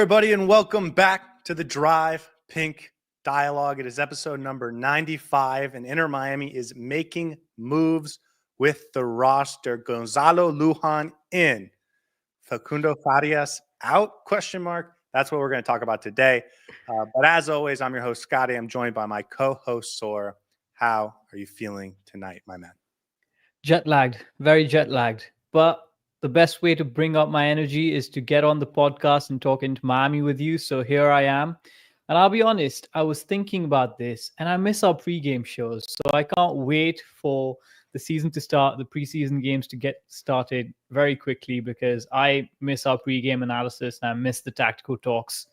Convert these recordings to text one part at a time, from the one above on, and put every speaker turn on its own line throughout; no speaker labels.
everybody, and welcome back to the Drive Pink Dialogue. It is episode number 95, and Inter Miami is making moves with the roster. Gonzalo Lujan in, Facundo Farías out, question mark. That's what we're going to talk about today. But as always, I'm your host, Scotty. I'm joined by my co-host, Saur. How are you feeling tonight, my man?
Jet lagged, very jet lagged. But the best way to bring up my energy is to get on the podcast and talk into Miami with you. So here I am. And I'll be honest, I was thinking about this and I miss our pregame shows. So I can't wait for the season to start, the preseason games to get started very quickly because I miss our pregame analysis and I miss the tactical talks.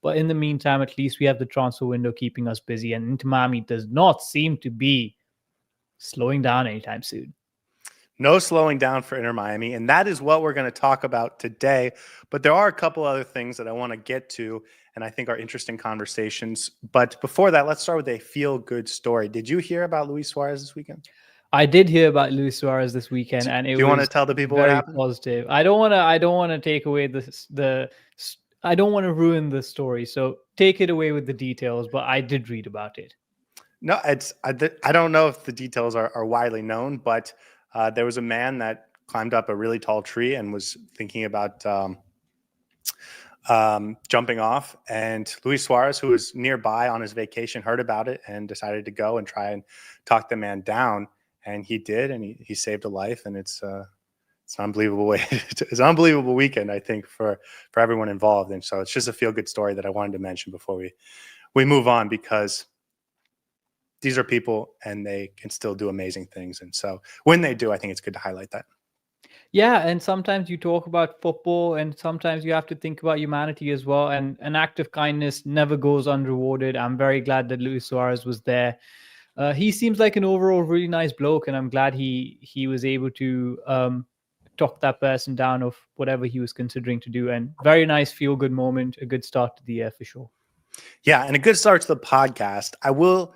But in the meantime, at least we have the transfer window keeping us busy. And Inter Miami does not seem to be slowing down anytime soon.
No slowing down for Inter Miami, and that is what we're going to talk about today. But there are a couple other things that I want to get to, and I think are interesting conversations. But before that, let's start with a feel-good story. Did you hear about Luis Suarez this weekend?
I did hear about Luis Suarez this weekend, and it
Do you
was
want to tell the people
very
what happened?
positive. I don't want to take away I don't want to ruin the story. So take it away with the details. But I did read about it.
No, I don't know if the details are widely known, but there was a man that climbed up a really tall tree and was thinking about jumping off. And Luis Suarez, who was nearby on his vacation, heard about it and decided to go and try and talk the man down. And he did, and he saved a life. And it's an unbelievable way. It's an unbelievable weekend, I think, for everyone involved. And so it's just a feel-good story that I wanted to mention before we move on, because these are people and they can still do amazing things. And so when they do, I think it's good to highlight that.
Yeah, and sometimes you talk about football and sometimes you have to think about humanity as well. And an act of kindness never goes unrewarded. I'm very glad that Luis Suarez was there. He seems like an overall really nice bloke, and I'm glad he was able to talk that person down of whatever he was considering to do. And very nice feel-good moment, a good start to the year for sure.
Yeah, and a good start to the podcast. I will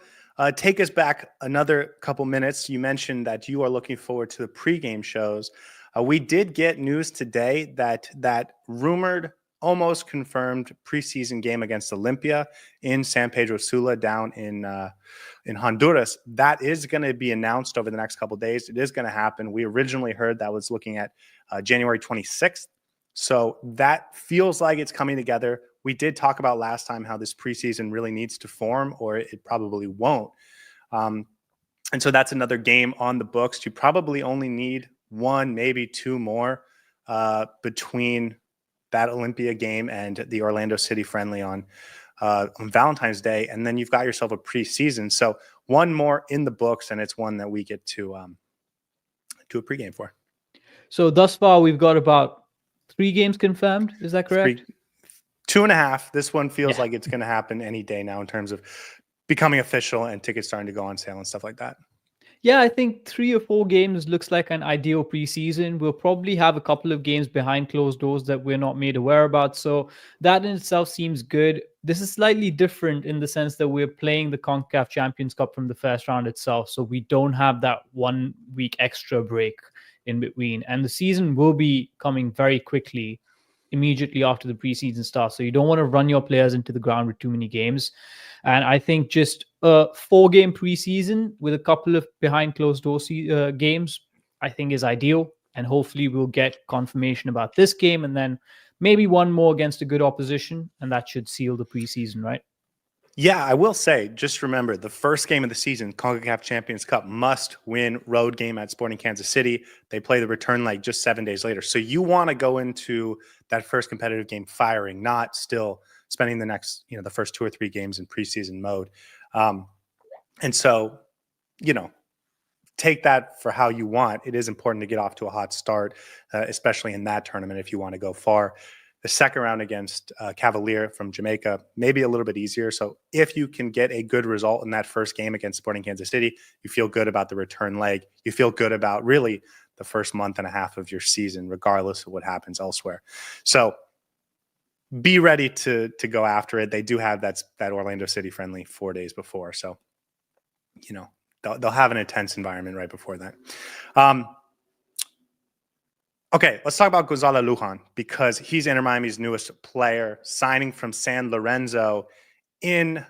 take us back another couple minutes. You mentioned that you are looking forward to the pregame shows. We did get news today that rumored, almost confirmed preseason game against Olympia in San Pedro Sula down in Honduras, that is going to be announced over the next couple of days. It is going to happen. We originally heard that was looking at January 26th. So that feels like it's coming together. We did talk about last time how this preseason really needs to form, or it probably won't. And so that's another game on the books. You probably only need one, maybe two more between that Olympia game and the Orlando City friendly on Valentine's Day. And then you've got yourself a preseason. So one more in the books, and it's one that we get to a pregame for.
So thus far, we've got about 3 games confirmed. Is that correct?
2.5. This one feels like it's going to happen any day now in terms of becoming official and tickets starting to go on sale and stuff like that.
Yeah, I think 3 or 4 games looks like an ideal preseason. We'll probably have a couple of games behind closed doors that we're not made aware about. So that in itself seems good. This is slightly different in the sense that we're playing the CONCACAF Champions Cup from the first round itself. So we don't have that 1 week extra break in between. And the season will be coming very quickly immediately after the preseason starts. So you don't want to run your players into the ground with too many games. And I think just a 4-game preseason with a couple of behind closed door games, I think is ideal. And hopefully we'll get confirmation about this game and then maybe one more against a good opposition. And that should seal the preseason, right?
Yeah, I will say, just remember, the first game of the season, CONCACAF Champions Cup, must-win road game at Sporting Kansas City. They play the return leg just 7 days later. So you want to go into that first competitive game firing, not still spending the first 2 or 3 games in preseason mode. And so, take that for how you want. It is important to get off to a hot start, especially in that tournament if you want to go far. The second round against Cavalier from Jamaica, maybe a little bit easier. So if you can get a good result in that first game against Sporting Kansas City, you feel good about the return leg. You feel good about really the first month and a half of your season, regardless of what happens elsewhere. So be ready to go after it. They do have that Orlando City friendly 4 days before. So, they'll have an intense environment right before that. Okay, let's talk about Gonzalo Lujan because he's Inter Miami's newest player, signing from San Lorenzo in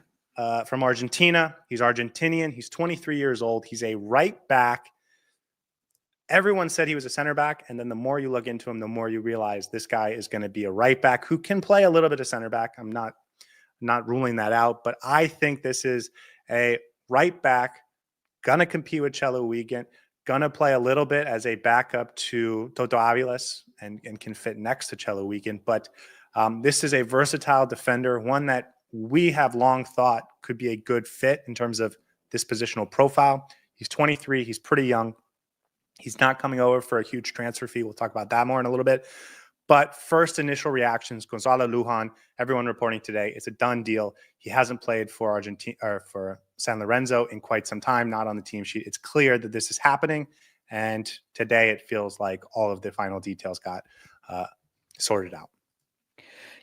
from Argentina. He's Argentinian. He's 23 years old. He's a right back. Everyone said he was a center back, and then the more you look into him, the more you realize this guy is going to be a right back who can play a little bit of center back. I'm not ruling that out, but I think this is a right back gonna compete with Chelo Wiegand, gonna play a little bit as a backup to Toto Aviles and can fit next to Chelo Wiegand. But this is a versatile defender, one that we have long thought could be a good fit in terms of this positional profile. He's 23. He's pretty young. He's not coming over for a huge transfer fee. We'll talk about that more in a little bit. But first initial reactions, Gonzalo Lujan, everyone reporting today, it's a done deal. He hasn't played for Argentina or for San Lorenzo in quite some time, not on the team sheet. It's clear that this is happening. And today it feels like all of the final details got sorted out.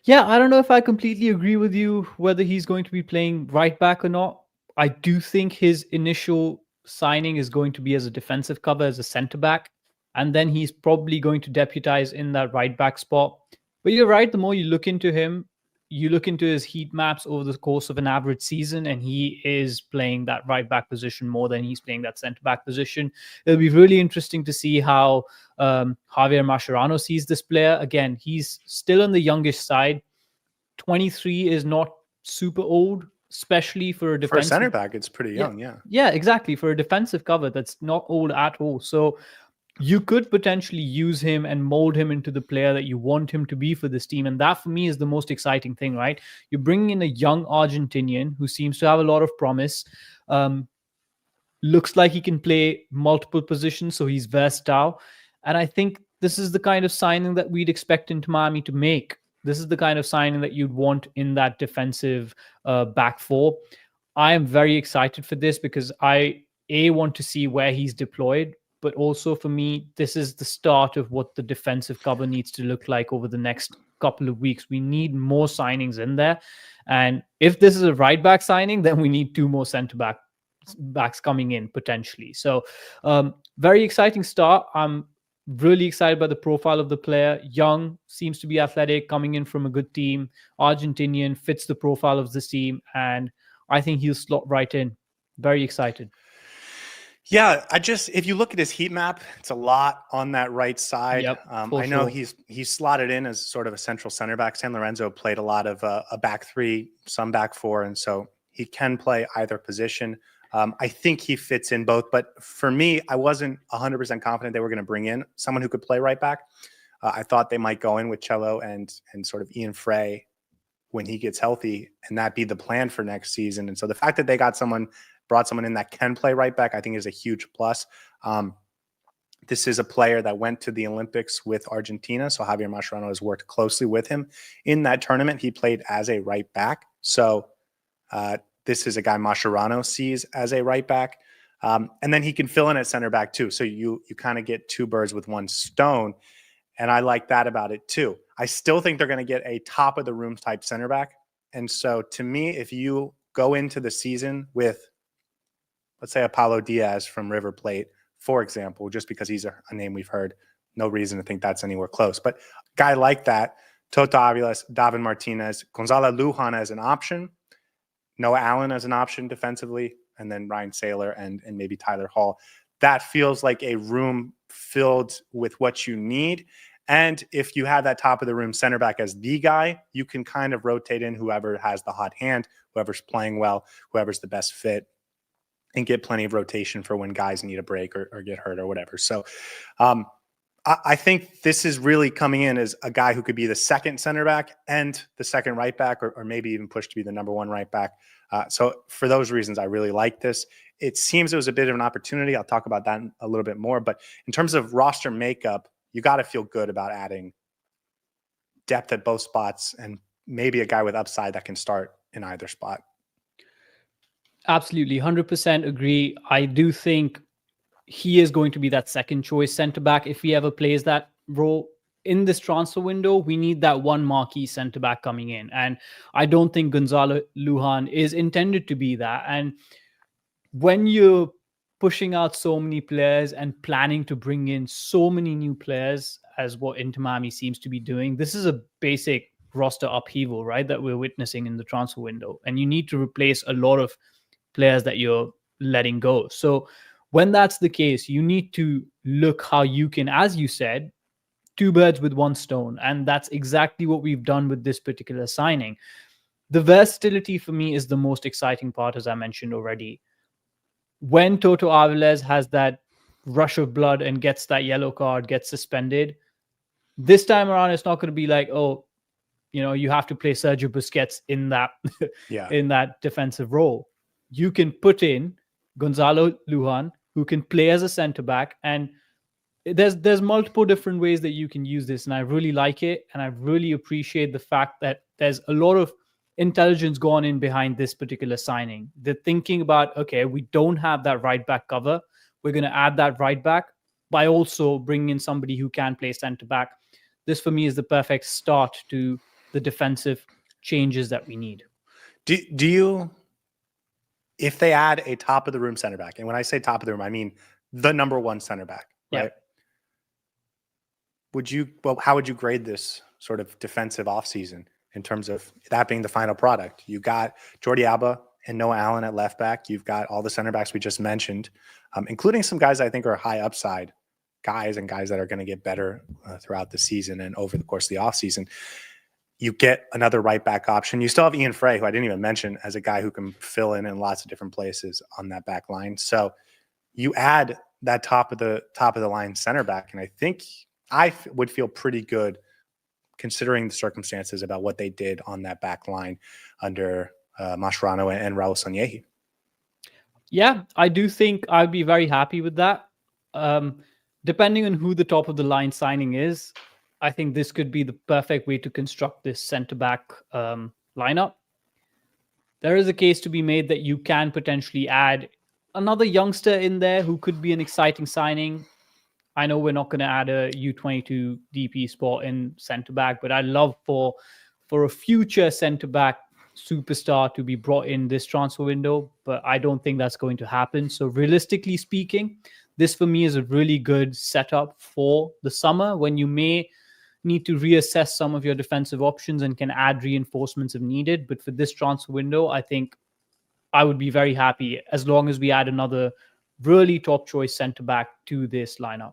Yeah, I don't know if I completely agree with you whether he's going to be playing right back or not. I do think his initial signing is going to be as a defensive cover, as a center back. And then he's probably going to deputize in that right back spot. But you're right, the more you look into him, you look into his heat maps over the course of an average season, and he is playing that right back position more than he's playing that center back position. It'll be really interesting to see how Javier Mascherano sees this player. Again, he's still on the youngish side. 23 is not super old, especially for a defensive.
For a center back, it's pretty young, yeah.
Yeah, exactly. For a defensive cover, that's not old at all. So you could potentially use him and mold him into the player that you want him to be for this team. And that, for me, is the most exciting thing, right? You're bringing in a young Argentinian who seems to have a lot of promise. Looks like he can play multiple positions, so he's versatile. And I think this is the kind of signing that we'd expect Inter Miami to make. This is the kind of signing that you'd want in that defensive back four. I am very excited for this because I want to see where he's deployed. But also for me, this is the start of what the defensive cover needs to look like over the next couple of weeks. We need more signings in there. And if this is a right back signing, then we need 2 more center backs coming in potentially. So very exciting start. I'm really excited by the profile of the player. Young, seems to be athletic, coming in from a good team. Argentinian, fits the profile of this team. And I think he'll slot right in. Very excited.
Yeah, if you look at his heat map, it's a lot on that right side.
Yep,
I know he's slotted in as sort of a central center back. San Lorenzo played a lot of a back 3, some back 4, and so he can play either position. I think he fits in both, but for me, I wasn't 100% confident they were going to bring in someone who could play right back. I thought they might go in with Chelo and sort of Ian Frey when he gets healthy, and that be the plan for next season. And so the fact that they brought someone in that can play right back, I think is a huge plus. This is a player that went to the Olympics with Argentina. So Javier Mascherano has worked closely with him in that tournament. He played as a right back. So this is a guy Mascherano sees as a right back. And then he can fill in at center back too. So you kind of get 2 birds with 1 stone. And I like that about it too. I still think they're going to get a top of the room type center back. And so to me, if you go into the season with, let's say, Apollo Diaz from River Plate, for example, just because he's a name we've heard, no reason to think that's anywhere close. But a guy like that, Toto Aviles, David Martinez, Gonzalo Lujan as an option, Noah Allen as an option defensively, and then Ryan Saylor and maybe Tyler Hall. That feels like a room filled with what you need. And if you have that top of the room center back as the guy, you can kind of rotate in whoever has the hot hand, whoever's playing well, whoever's the best fit, and get plenty of rotation for when guys need a break or get hurt or whatever. So I think this is really coming in as a guy who could be the second center back and the second right back, or maybe even pushed to be the number 1 right back. So for those reasons, I really like this. It seems it was a bit of an opportunity. I'll talk about that a little bit more. But in terms of roster makeup, you got to feel good about adding depth at both spots and maybe a guy with upside that can start in either spot.
Absolutely, 100% agree. I do think he is going to be that second choice center back if he ever plays that role. In this transfer window, we need that one marquee center back coming in. And I don't think Gonzalo Lujan is intended to be that. And when you're pushing out so many players and planning to bring in so many new players as what Inter Miami seems to be doing. This is a basic roster upheaval, right, that we're witnessing in the transfer window. And you need to replace a lot of players that you're letting go. So when that's the case, you need to look how you can, as you said, two birds with one stone. And that's exactly what we've done with this particular signing. The versatility for me is the most exciting part, as I mentioned already. When Toto Aviles has that rush of blood and gets that yellow card, gets suspended, this time around, it's not going to be like, oh, you have to play Sergio Busquets in that in that defensive role. You can put in Gonzalo Lujan, who can play as a center back, and there's multiple different ways that you can use this, and I really like it, and I really appreciate the fact that there's a lot of intelligence gone in behind this particular signing. They're thinking about, okay, we don't have that right back cover, we're going to add that right back by also bringing in somebody who can play center back. This for me is the perfect start to the defensive changes that we need.
Do you, if they add a top of the room center back, and when I say top of the room, I mean the number one center back, right? How would you grade this sort of defensive offseason in terms of that being the final product? You got Jordi Alba and Noah Allen at left back. You've got all the center backs we just mentioned, including some guys I think are high upside guys and guys that are going to get better throughout the season and over the course of the offseason. You get another right back option. You still have Ian Frey, who I didn't even mention, as a guy who can fill in lots of different places on that back line. So you add that top of the line center back, and I think I would feel pretty good considering the circumstances about what they did on that back line under Mascherano and Raul Sanllehi.
Yeah, I do think I'd be very happy with that. Depending on who the top of the line signing is, I think this could be the perfect way to construct this center-back lineup. There is a case to be made that you can potentially add another youngster in there who could be an exciting signing. I know we're not going to add a U22 DP spot in center-back, but I'd love for a future center-back superstar to be brought in this transfer window, but I don't think that's going to happen. So realistically speaking, this for me is a really good setup for the summer when you may need to reassess some of your defensive options and can add reinforcements if needed. But for this transfer window, I think I would be very happy as long as we add another really top choice center back to this lineup.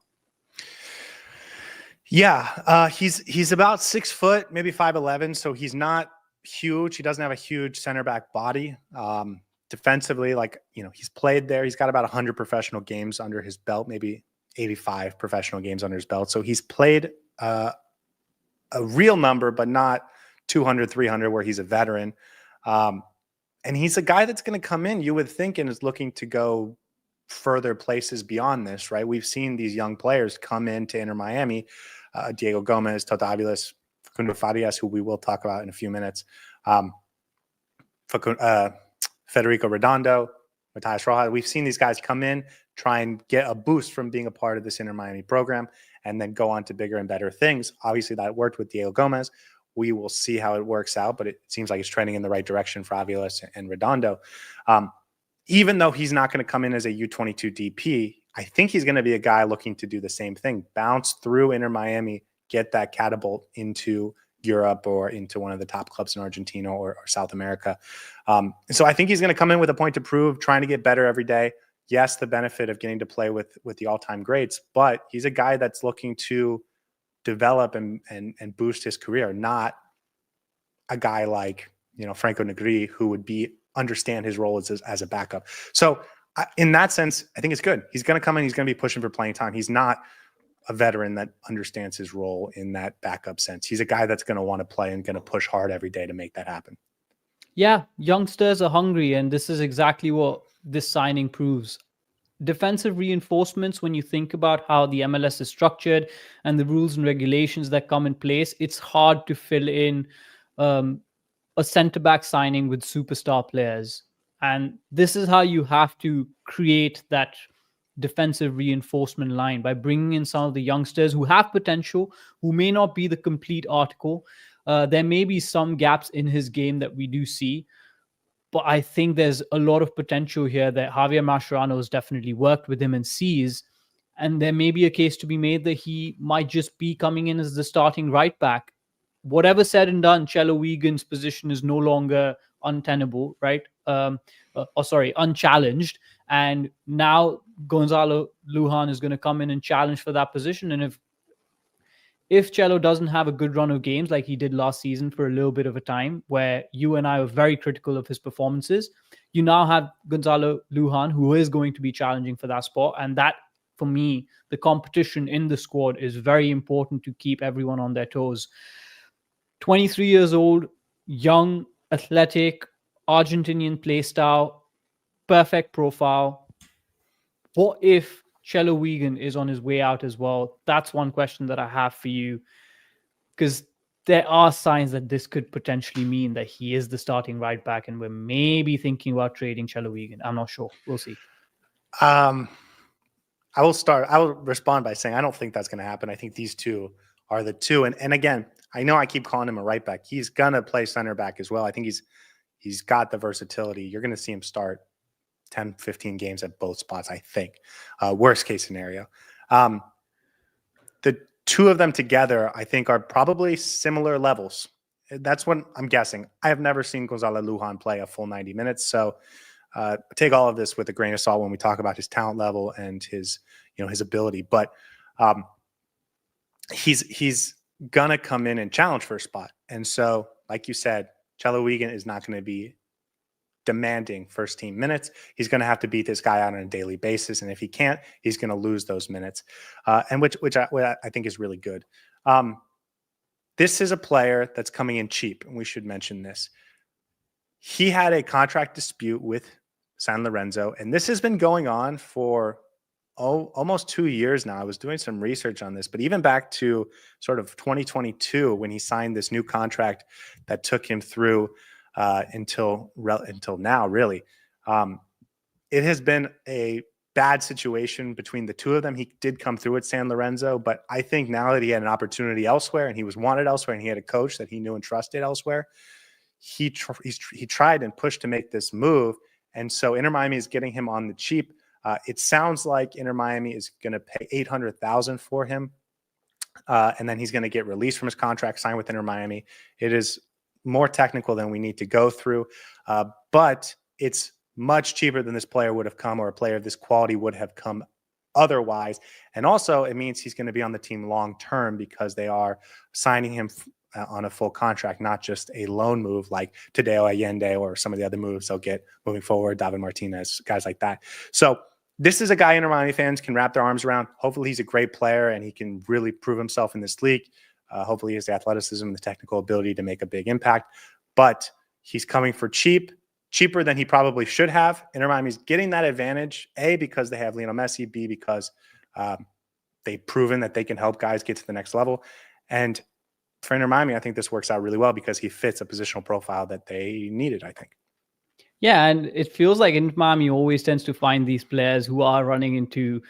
Yeah, he's about 6 foot, maybe 5'11", so he's not huge. He doesn't have a huge center back body. Defensively, he's played there. He's got about 100 professional games under his belt, maybe 85 professional games under his belt. So he's played a real number, but not 200, 300, where he's a veteran. And he's a guy that's going to come in, you would think, and is looking to go further places beyond this, right? We've seen these young players come into Inter Miami, Diego Gomez, Toto Aviles, Facundo Farías, who we will talk about in a few minutes, Federico Redondo, Matías Rojas. We've seen these guys come in, try and get a boost from being a part of this Inter Miami program, and then go on to bigger and better things. Obviously, that worked with Diego Gomez. We will see how it works out, but it seems like it's trending in the right direction for Aviles and Redondo. Even though he's not going to come in as a U22 DP, I think he's going to be a guy looking to do the same thing, bounce through Inter Miami, get that catapult into Europe or into one of the top clubs in Argentina or South America. So I think he's going to come in with a point to prove, trying to get better every day. Yes, the benefit of getting to play with the all-time greats, but he's a guy that's looking to develop and boost his career, not a guy like, Franco Negri, who would understand his role as a backup. So in that sense, I think it's good. He's going to come in, he's going to be pushing for playing time. He's not a veteran that understands his role in that backup sense. He's a guy that's going to want to play and going to push hard every day to make that happen.
Yeah, youngsters are hungry, and this is exactly what this signing proves. Defensive reinforcements, when you think about how the MLS is structured and the rules and regulations that come in place, it's hard to fill in a center-back signing with superstar players. And this is how you have to create that defensive reinforcement line, by bringing in some of the youngsters who have potential, who may not be the complete article. There may be some gaps in his game that we do see. But I think there's a lot of potential here that Javier Mascherano has definitely worked with him and sees. And there may be a case to be made that he might just be coming in as the starting right back. Whatever said and done, Chelo Wigan's position is no longer untenable, right? Unchallenged. And now Gonzalo Lujan is going to come in and challenge for that position. And if Cello doesn't have a good run of games like he did last season for a little bit of a time, where you and I were very critical of his performances, you now have Gonzalo Lujan, who is going to be challenging for that spot. And that, for me, the competition in the squad is very important to keep everyone on their toes. 23 years old, young, athletic, Argentinian play style, perfect profile. What if Chelo Wigan is on his way out as well? That's one question that I have for you, because there are signs that this could potentially mean that he is the starting right back, and we're maybe thinking about trading Chelo Wigan. I'm not sure. We'll see.
I will respond by saying I don't think that's going to happen. I think these two are the two. And again, I know I keep calling him a right back. He's going to play center back as well. I think he's got the versatility. You're going to see him start 10, 15 games at both spots, I think. Worst case scenario. The two of them together, I think, are probably similar levels. That's what I'm guessing. I have never seen Gonzalo Lujan play a full 90 minutes. So take all of this with a grain of salt when we talk about his talent level and his ability. But he's going to come in and challenge for a spot. And so, like you said, Chelo Wigan is not going to be demanding first team minutes. He's going to have to beat this guy out on a daily basis. And if he can't, he's going to lose those minutes. And which I think is really good. This is a player that's coming in cheap. And we should mention this. He had a contract dispute with San Lorenzo. And this has been going on for almost 2 years now. I was doing some research on this, but even back to sort of 2022, when he signed this new contract that took him through until now, really. It has been a bad situation between the two of them. He did come through at San Lorenzo, but I think now that he had an opportunity elsewhere and he was wanted elsewhere and he had a coach that he knew and trusted elsewhere, he tried and pushed to make this move. And so Inter Miami is getting him on the cheap. It sounds like Inter Miami is going to pay $800,000 for him. And then he's going to get released from his contract, signed with Inter Miami. It is more technical than we need to go through, but it's much cheaper than this player would have come, or a player of this quality would have come otherwise. And also it means he's going to be on the team long-term, because they are signing him on a full contract, not just a loan move like Tadeo Allende or some of the other moves they'll get moving forward, David Martinez, guys like that. So this is a guy Inter Miami fans can wrap their arms around. Hopefully he's a great player and he can really prove himself in this league. Hopefully he has the athleticism and the technical ability to make a big impact, but he's coming for cheaper than he probably should have. Inter Miami's getting that advantage, A, because they have Lionel Messi, B, because they've proven that they can help guys get to the next level. And for Inter Miami, I think this works out really well because he fits a positional profile that they needed, I think.
Yeah, and it feels like Inter Miami always tends to find these players who are running into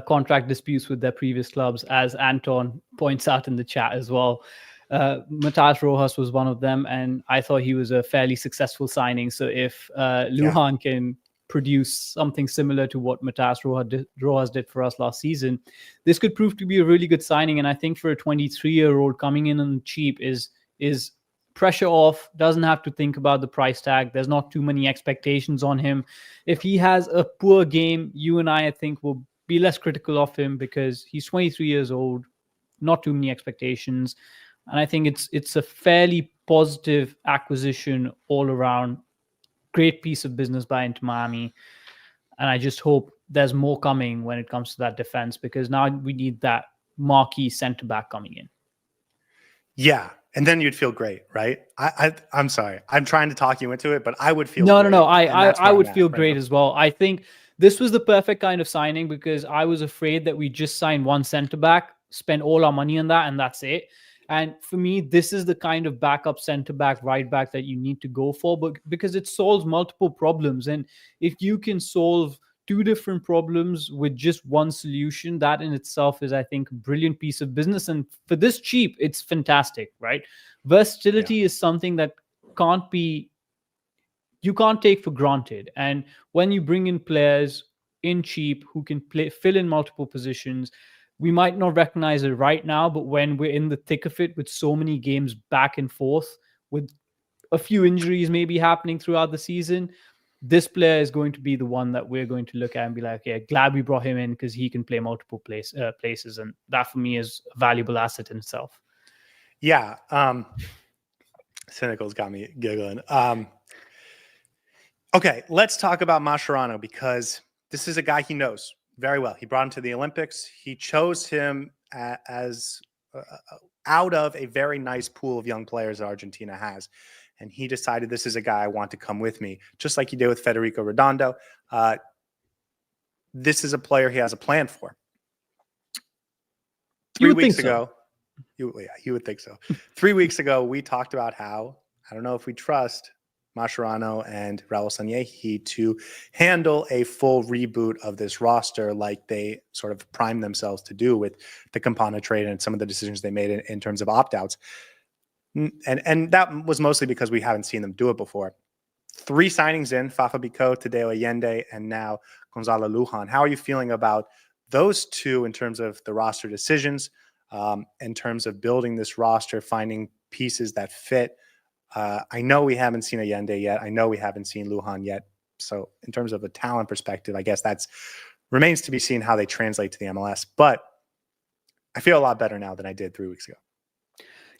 contract disputes with their previous clubs, as Anton points out in the chat as well. Matas Rojas was one of them, and I thought he was a fairly successful signing. So if Lujan can produce something similar to what Matas Rojas did for us last season, this could prove to be a really good signing. And I think for a 23-year-old coming in on cheap is pressure off, doesn't have to think about the price tag. There's not too many expectations on him. If he has a poor game, you and I think, will be less critical of him because he's 23 years old, not too many expectations. And I think it's a fairly positive acquisition all around. Great piece of business by Inter Miami. And I just hope there's more coming when it comes to that defense, because now we need that marquee center back coming in.
Yeah. And then you'd feel great, right? I'm sorry. I'm trying to talk you into it, but I would feel
No.
I
would feel great as well. I think this was the perfect kind of signing, because I was afraid that we just signed one center back, spend all our money on that, and that's it. And for me, this is the kind of backup center back, right back that you need to go for, but because it solves multiple problems. And if you can solve two different problems with just one solution, that in itself is, I think, a brilliant piece of business. And for this cheap, it's fantastic, right? Versatility is something that can't be you can't take for granted. And when you bring in players in cheap who can fill in multiple positions, we might not recognize it right now, but when we're in the thick of it with so many games back and forth, with a few injuries maybe happening throughout the season, this player is going to be the one that we're going to look at and be like, yeah, glad we brought him in because he can play multiple places. And that for me is a valuable asset in itself.
Yeah. Cynical's got me giggling. Okay, let's talk about Mascherano, because this is a guy he knows very well. He brought him to the Olympics. He chose him as out of a very nice pool of young players that Argentina has. And he decided, this is a guy I want to come with me, just like he did with Federico Redondo. This is a player he has a plan for. 3 weeks ago, you would think so. 3 weeks ago, we talked about how, I don't know if we trust Mascherano and Raul Sanllehi to handle a full reboot of this roster like they sort of primed themselves to do with the Campana trade and some of the decisions they made in terms of opt-outs. And that was mostly because we haven't seen them do it before. 3 signings in, Fafa Bicot, Tadeo Allende, and now Gonzalo Lujan. How are you feeling about those two in terms of the roster decisions, in terms of building this roster, finding pieces that fit? I know we haven't seen Allende yet. I know we haven't seen Lujan yet. So in terms of a talent perspective, I guess that's remains to be seen how they translate to the MLS. But I feel a lot better now than I did 3 weeks ago.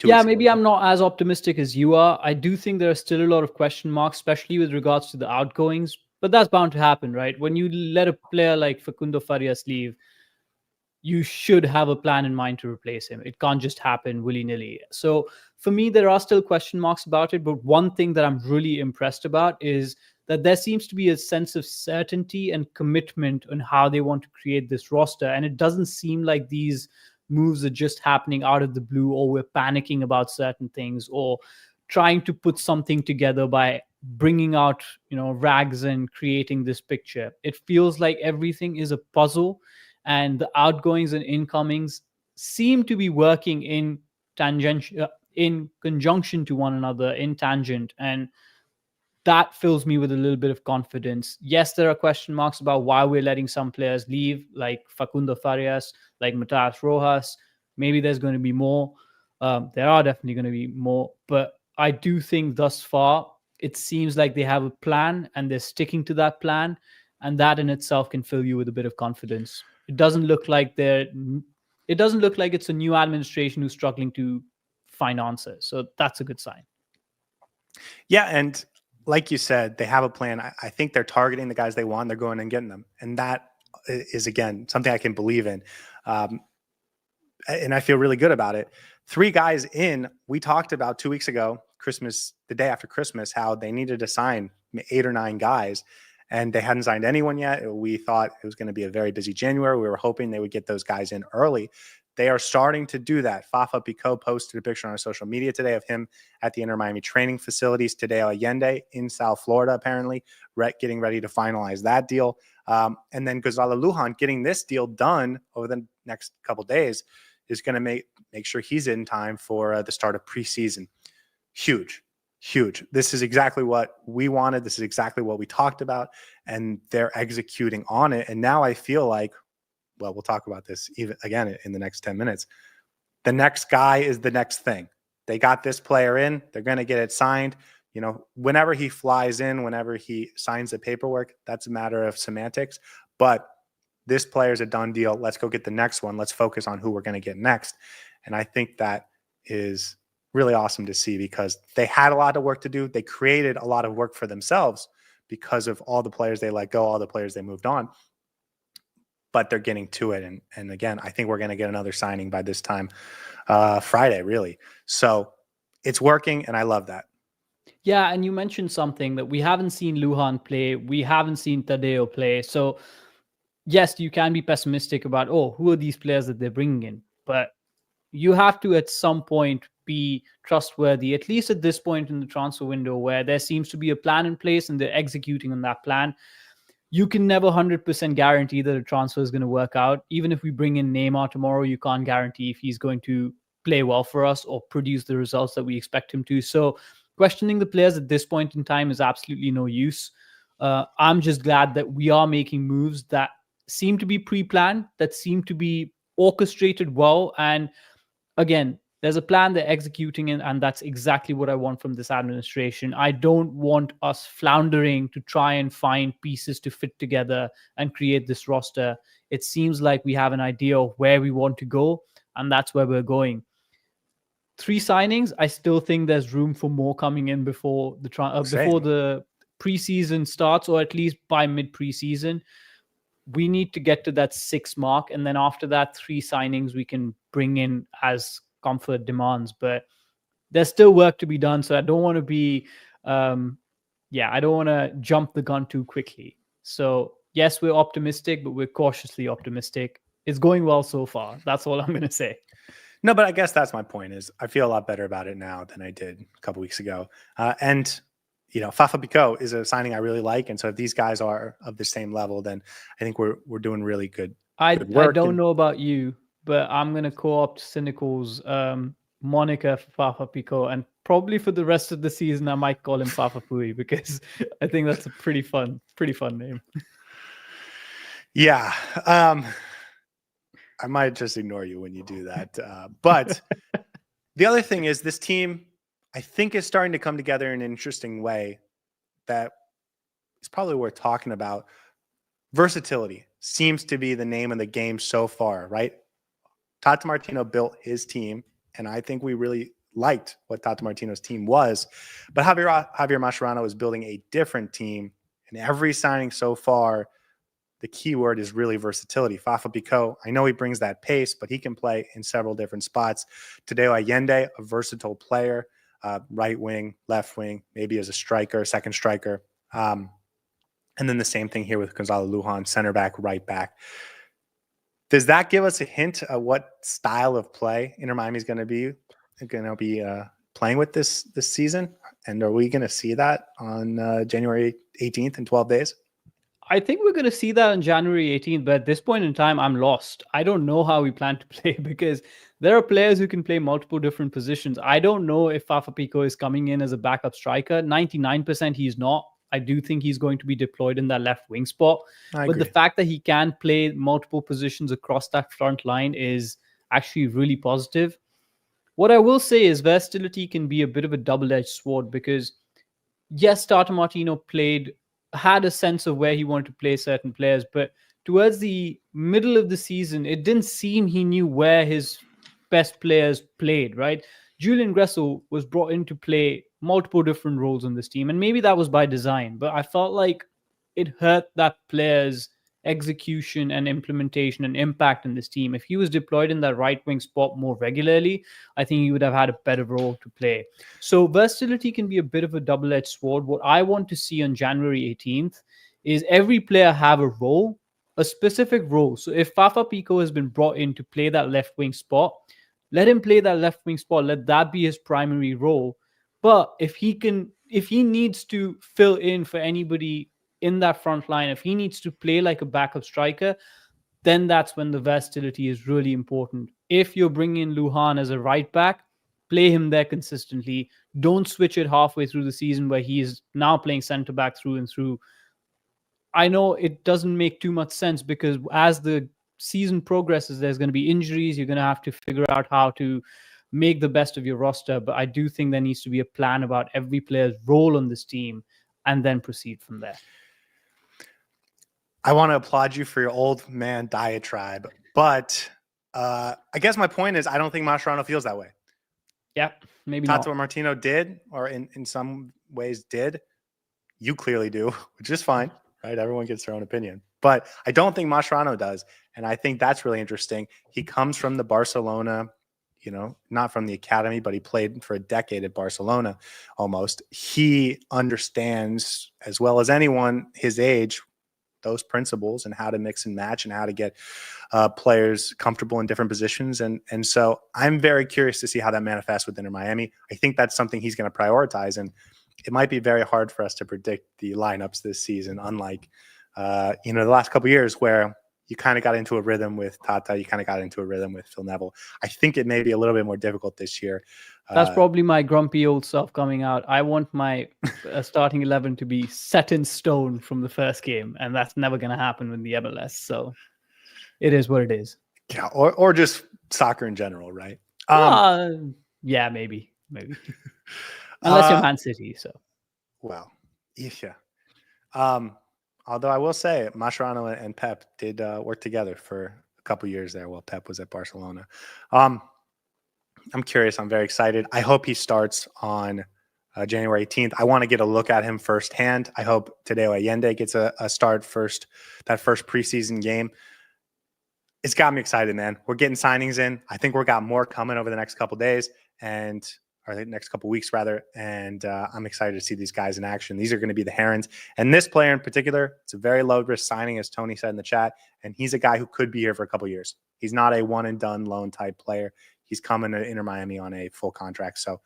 Yeah, maybe I'm not as optimistic as you are. I do think there are still a lot of question marks, especially with regards to the outgoings. But that's bound to happen, right? When you let a player like Facundo Farias leave, you should have a plan in mind to replace him. It can't just happen willy-nilly. So for me, there are still question marks about it. But one thing that I'm really impressed about is that there seems to be a sense of certainty and commitment on how they want to create this roster. And it doesn't seem like these moves are just happening out of the blue, or we're panicking about certain things, or trying to put something together by bringing out, rags and creating this picture. It feels like everything is a puzzle, and the outgoings and incomings seem to be working in conjunction to one another, in tangent. And that fills me with a little bit of confidence. Yes, there are question marks about why we're letting some players leave, like Facundo Farias, like Matthias Rojas. Maybe there's going to be more. There are definitely going to be more. But I do think thus far, it seems like they have a plan and they're sticking to that plan. And that in itself can fill you with a bit of confidence. It doesn't look like it's a new administration who's struggling to find answers. So that's a good sign.
Yeah, and like you said, they have a plan. I think they're targeting the guys they want. They're going and getting them. And that is, again, something I can believe in. And I feel really good about it. 3 guys in, we talked about 2 weeks ago, the day after Christmas, how they needed to sign 8 or 9 guys. And they hadn't signed anyone yet. We thought it was going to be a very busy January. We were hoping they would get those guys in early. They are starting to do that. Fafa Bicot posted a picture on our social media today of him at the Inter Miami training facilities. Tadeo Allende in South Florida, apparently, getting ready to finalize that deal. And then Gonzalo Lujan getting this deal done over the next couple of days is going to make sure he's in time for the start of preseason. Huge. This is exactly what we wanted. This is exactly what we talked about. And they're executing on it. And now I feel like, well, we'll talk about this even again in the next 10 minutes. The next guy is the next thing. They got this player in. They're going to get it signed. Whenever he flies in, whenever he signs the paperwork, that's a matter of semantics. But this player's a done deal. Let's go get the next one. Let's focus on who we're going to get next. And I think that is really awesome to see, because they had a lot of work to do. They created a lot of work for themselves because of all the players they let go, all the players they moved on. But they're getting to it. And again, I think we're going to get another signing by this time Friday, really. So it's working, and I love that.
Yeah, and you mentioned something that we haven't seen Lujan play. We haven't seen Tadeo play. So yes, you can be pessimistic about, who are these players that they're bringing in? But you have to at some point be trustworthy, at least at this point in the transfer window, where there seems to be a plan in place and they're executing on that plan. You can never 100% guarantee that a transfer is going to work out. Even if we bring in Neymar tomorrow, you can't guarantee if he's going to play well for us or produce the results that we expect him to. So questioning the players at this point in time is absolutely no use. I'm just glad that we are making moves that seem to be pre-planned, that seem to be orchestrated well. And again, there's a plan they're executing in, and that's exactly what I want from this administration. I don't want us floundering to try and find pieces to fit together and create this roster. It seems like we have an idea of where we want to go, and that's where we're going. 3 signings. I still think there's room for more coming in before the preseason starts, or at least by mid preseason. We need to get to that 6 mark, and then after that, 3 signings we can bring in as comfort demands. But there's still work to be done, so I don't want to be, I don't want to jump the gun too quickly. So yes, we're optimistic, but we're cautiously optimistic. It's going well so far. That's all I'm going to say.
No, but I guess that's my point. Is I feel a lot better about it now than I did a couple weeks ago, and. Fafa Picault is a signing I really like. And so if these guys are of the same level, then I think we're doing really good work.
I don't know about you, but I'm going to co-opt Cynical's moniker for Fafa Picault. And probably for the rest of the season, I might call him Fafa Pui, because I think that's a pretty fun name.
Yeah. I might just ignore you when you do that. But the other thing is this team, I think, is starting to come together in an interesting way that is probably worth talking about. Versatility seems to be the name of the game so far, right? Tata Martino built his team, and I think we really liked what Tata Martino's team was. But Javier Mascherano is building a different team, and every signing so far, the key word is really versatility. Fafa Picault, I know he brings that pace, but he can play in several different spots. Tadeo Allende, a versatile player. Right wing, left wing, maybe as a striker, second striker. And then the same thing here with Gonzalo Lujan, center back, right back. Does that give us a hint of what style of play Inter Miami is going to be playing with this season? And are we going to see that on January 18th in 12 days?
I think we're going to see that on January 18th, but at this point in time, I'm lost. I don't know how we plan to play, because there are players who can play multiple different positions. I don't know if Fafa Picault is coming in as a backup striker. 99% he's not. I do think he's going to be deployed in that left wing spot. But the fact that he can play multiple positions across that front line is actually really positive. What I will say is versatility can be a bit of a double-edged sword, because yes, Tata Martino had a sense of where he wanted to play certain players, but towards the middle of the season, it didn't seem he knew where his best players played, right? Julian Gressel was brought in to play multiple different roles on this team, and maybe that was by design, but I felt like it hurt that player's execution and implementation and impact in this team. If he was deployed in that right wing spot more regularly, I think he would have had a better role to play. So versatility can be a bit of a double-edged sword. What I want to see on January 18th is every player have a role, a specific role. So if Fafa Picault has been brought in to play that left wing spot, let him play that left wing spot. Let that be his primary role. But if he needs to fill in for anybody in that front line, if he needs to play like a backup striker, then that's when the versatility is really important. If you're bringing in Lujan as a right back, play him there consistently. Don't switch it halfway through the season where he is now playing center back through and through. I know it doesn't make too much sense, because as the season progresses, there's going to be injuries. You're going to have to figure out how to make the best of your roster. But I do think there needs to be a plan about every player's role on this team, and then proceed from there.
I want to applaud you for your old man diatribe, but I guess my point is I don't think Mascherano feels that way.
Yeah, maybe not.
Tata Martino did, or in some ways did. You clearly do, which is fine, right? Everyone gets their own opinion. But I don't think Mascherano does, and I think that's really interesting. He comes from the Barcelona, not from the academy, but he played for a decade at Barcelona almost. He understands, as well as anyone his age, those principles and how to mix and match and how to get players comfortable in different positions. And so I'm very curious to see how that manifests with Inter Miami. I think that's something he's going to prioritize, and it might be very hard for us to predict the lineups this season, unlike the last couple of years where You kind of got into a rhythm with Tata. You kind of got into a rhythm with Phil Neville. I think it may be a little bit more difficult this year.
That's probably my grumpy old self coming out. I want my starting 11 to be set in stone from the first game, and that's never going to happen with the MLS. So it is what it is.
Yeah, or just soccer in general, right?
Yeah, maybe. Unless you're Man City, so.
Well, yeah. Although I will say, Mascherano and Pep did work together for a couple years there while Pep was at Barcelona. I'm curious. I'm very excited. I hope he starts on January 18th. I want to get a look at him firsthand. I hope Tadeo Allende gets a start that first preseason game. It's got me excited, man. We're getting signings in. I think we've got more coming over the next couple days or the next couple weeks rather. And I'm excited to see these guys in action. These are going to be the Herons. And this player in particular, it's a very low risk signing, as Tony said in the chat. And he's a guy who could be here for a couple years. He's not a one and done loan type player. He's coming to Inter Miami on a full contract. So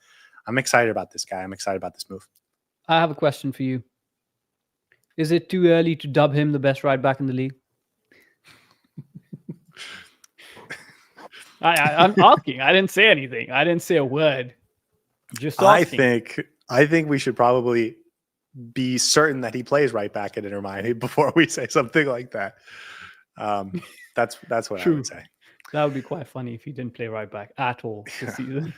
I'm excited about this guy. I'm excited about this move.
I have a question for you. Is it too early to dub him the best right back in the league? I'm asking. I didn't say anything. I didn't say a word. Just asking.
I think we should probably be certain that he plays right back at Inter Miami before we say something like that. That's what
True.
I would say.
That would be quite funny if he didn't play right back at all this season.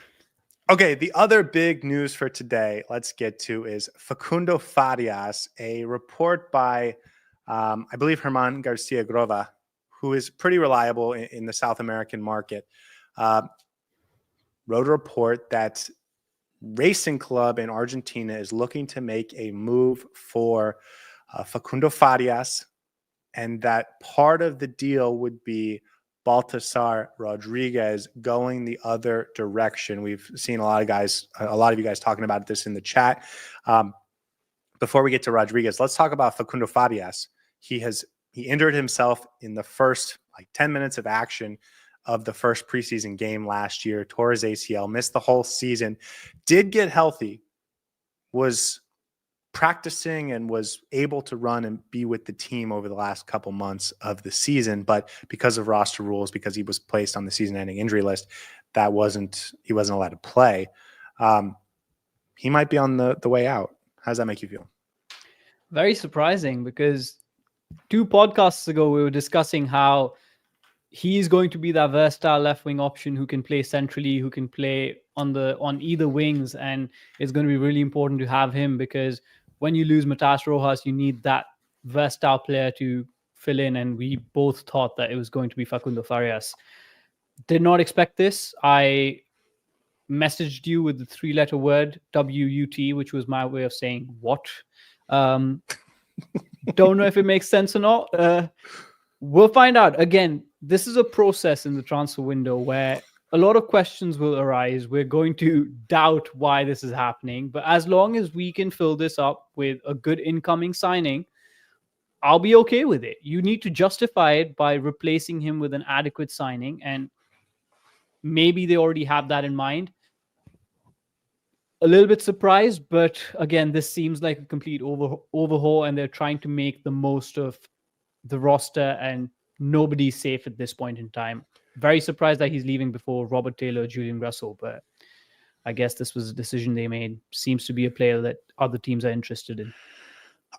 Okay, the other big news for today, let's get to, is Facundo Farias, a report by, I believe, Herman Garcia Grova, who is pretty reliable in the South American market, wrote a report that Racing Club in Argentina is looking to make a move for Facundo Farias, and that part of the deal would be Baltasar Rodriguez going the other direction. We've seen a lot of you guys talking about this in the chat. Before we get to Rodriguez, let's talk about Facundo Farias. He injured himself in the first 10 minutes of action of the first preseason game last year, tore his ACL, missed the whole season, did get healthy, was practicing and was able to run and be with the team over the last couple months of the season. But because of roster rules, because he was placed on the season-ending injury list, he wasn't allowed to play. He might be on the way out. How does that make you feel?
Very surprising, because 2 podcasts ago we were discussing how he's going to be that versatile left-wing option who can play centrally, who can play on either wings, and it's going to be really important to have him, because when you lose Matas Rojas, you need that versatile player to fill in, and we both thought that it was going to be Facundo Farias. Did not expect this. I messaged you with the 3-letter word WUT, which was my way of saying what. Don't know if it makes sense or not. We'll find out. Again, this is a process in the transfer window where a lot of questions will arise. We're going to doubt why this is happening. But as long as we can fill this up with a good incoming signing, I'll be okay with it. You need to justify it by replacing him with an adequate signing. And maybe they already have that in mind. A little bit surprised, but again, this seems like a complete overhaul, and they're trying to make the most of the roster, and nobody's safe at this point in time. Very surprised that he's leaving before Robert Taylor, Julian Russell, but I guess this was a decision they made. Seems to be a player that other teams are interested in.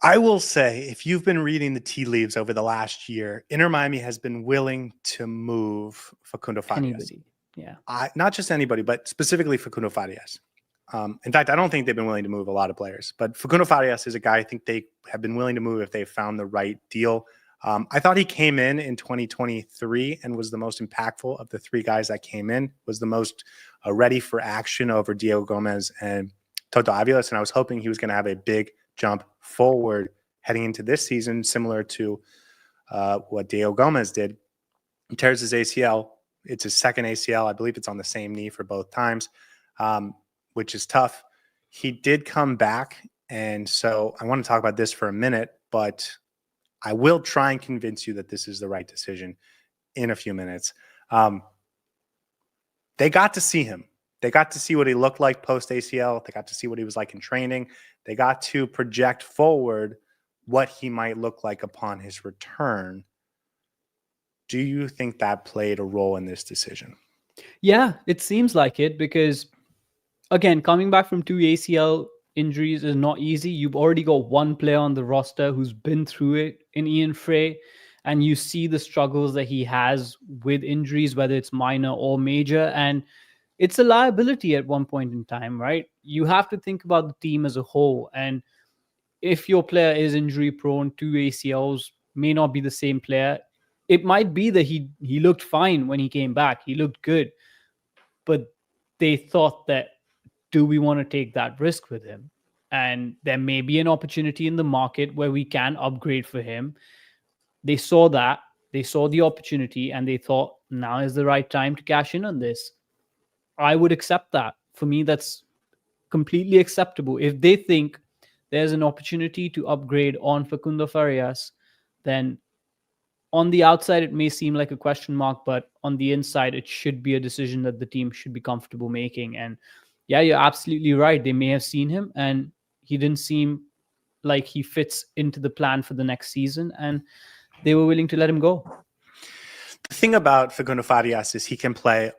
I will say, if you've been reading the tea leaves over the last year, Inter Miami has been willing to move Facundo Farias.
Anybody, yeah.
Not just anybody, but specifically Facundo Farias. In fact, I don't think they've been willing to move a lot of players, but Facundo Farias is a guy I think they have been willing to move if they found the right deal. I thought he came in 2023 and was the most impactful of the 3 guys that came in, was the most ready for action over Diego Gomez and Toto Aviles. And I was hoping he was going to have a big jump forward heading into this season, similar to what Diego Gomez did. He tears his ACL. It's his second ACL. I believe it's on the same knee for both times, which is tough. He did come back. And so I want to talk about this for a minute, but I will try and convince you that this is the right decision in a few minutes. They got to see him. They got to see what he looked like post ACL. They got to see what he was like in training. They got to project forward what he might look like upon his return. Do you think that played a role in this decision?
Yeah, it seems like it because, again, coming back from 2 ACL injuries is not easy. You've already got one player on the roster who's been through it in Ian Frey, and you see the struggles that he has with injuries, whether it's minor or major. And it's a liability at one point in time, right? You have to think about the team as a whole. And if your player is injury prone, 2 ACLs may not be the same player. It might be that he looked fine when he came back. He looked good, but they thought that, do we want to take that risk with him? And there may be an opportunity in the market where we can upgrade for him. They saw that, they saw the opportunity, and they thought now is the right time to cash in on this. I would accept that. For me, that's completely acceptable. If they think there's an opportunity to upgrade on Facundo Farias, then on the outside, it may seem like a question mark, but on the inside, it should be a decision that the team should be comfortable making. And yeah, you're absolutely right. They may have seen him and he didn't seem like he fits into the plan for the next season, and they were willing to let him go.
The thing about Facundo Farias is he can play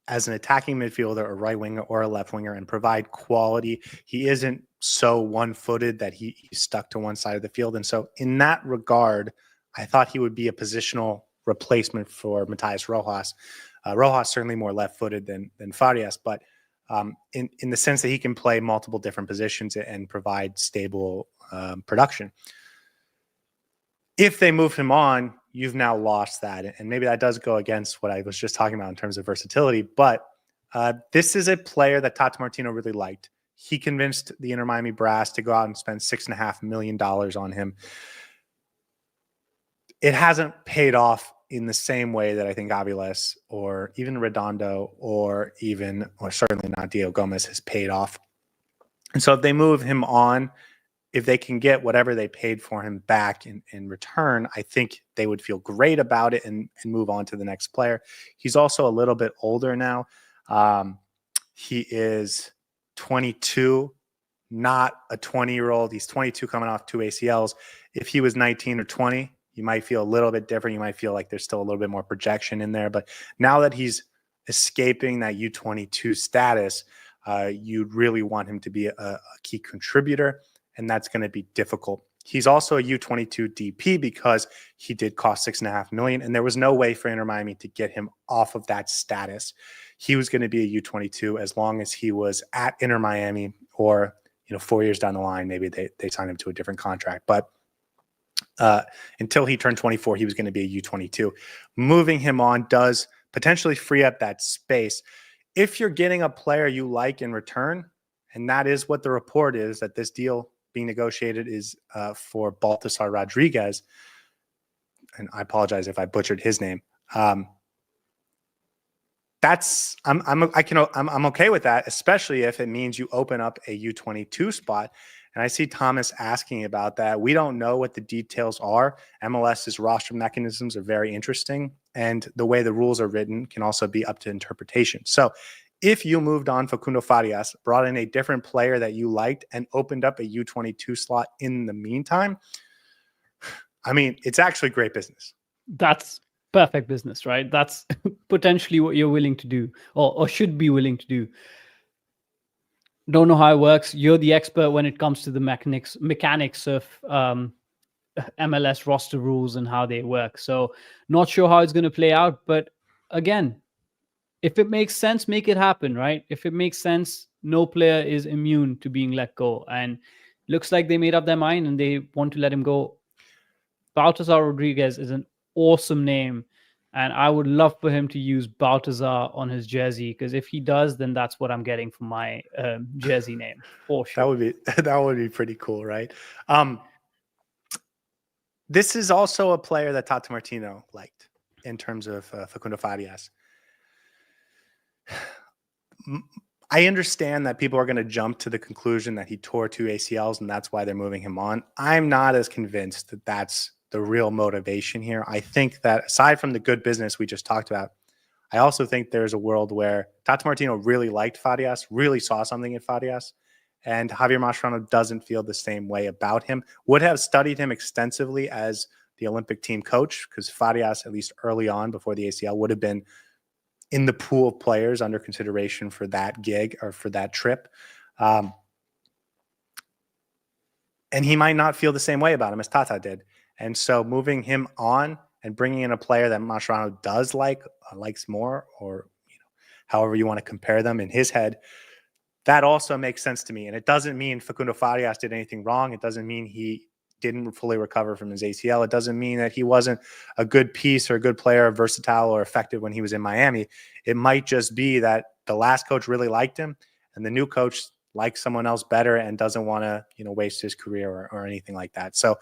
as an attacking midfielder, a right winger, or a left winger and provide quality. He isn't so one-footed that he's stuck to one side of the field. And so in that regard, I thought he would be a positional replacement for Matias Rojas. Rojas certainly more left-footed than Farias, but in the sense that he can play multiple different positions and provide stable production. If they move him on, you've now lost that. And maybe that does go against what I was just talking about in terms of versatility. But this is a player that Tata Martino really liked. He convinced the Inter Miami brass to go out and spend $6.5 million on him. It hasn't paid off in the same way that I think Aviles or even Redondo or certainly not Diego Gomez has paid off. And so if they move him on, if they can get whatever they paid for him back in return, I think they would feel great about it and move on to the next player. He's also a little bit older now. He is 22, not a 20-year-old. He's 22 coming off 2 ACLs. If he was 19 or 20, you might feel a little bit different. You might feel like there's still a little bit more projection in there. But now that he's escaping that U22 status, you'd really want him to be a key contributor, and that's going to be difficult. He's also a U22 DP because he did cost $6.5 million, and there was no way for Inter Miami to get him off of that status. He was going to be a U22 as long as he was at Inter Miami, or 4 years down the line, maybe they signed him to a different contract. But until he turned 24, he was going to be a U22. Moving him on does potentially free up that space. If you're getting a player you like in return, and that is what the report is, that this deal being negotiated is for Baltasar Rodriguez, and I apologize if I butchered his name. I'm okay with that, especially if it means you open up a U22 spot. And I see Thomas asking about that. We don't know what the details are. MLS's roster mechanisms are very interesting, and the way the rules are written can also be up to interpretation. So if you moved on Facundo Farias, brought in a different player that you liked, and opened up a U22 slot in the meantime, I mean, it's actually great business.
That's perfect business, right? That's potentially what you're willing to do, or should be willing to do. Don't know how it works. You're the expert when it comes to the mechanics of MLS roster rules and how they work. So not sure how it's going to play out. But again, if it makes sense, make it happen, right? If it makes sense, no player is immune to being let go. And looks like they made up their mind and they want to let him go. Baltasar Rodriguez is an awesome name. And I would love for him to use Baltazar on his jersey, because if he does, then that's what I'm getting for my jersey name for sure.
That would be pretty cool, right? This is also a player that Tata Martino liked in terms of Facundo Farias. I understand that people are going to jump to the conclusion that he tore 2 ACLs and that's why they're moving him on. I'm not as convinced that that's the real motivation here. I think that aside from the good business we just talked about, I also think there's a world where Tata Martino really liked Farias, really saw something in Farias, and Javier Mascherano doesn't feel the same way about him, would have studied him extensively as the Olympic team coach, because Farias, at least early on before the ACL, would have been in the pool of players under consideration for that gig or for that trip. And he might not feel the same way about him as Tata did. And so moving him on and bringing in a player that Mascherano does likes more, or however you want to compare them in his head, that also makes sense to me. And it doesn't mean Facundo Farias did anything wrong. It doesn't mean he didn't fully recover from his ACL. It doesn't mean that he wasn't a good piece or a good player, versatile or effective when he was in Miami. It might just be that the last coach really liked him and the new coach likes someone else better and doesn't want to, waste his career or anything like that. So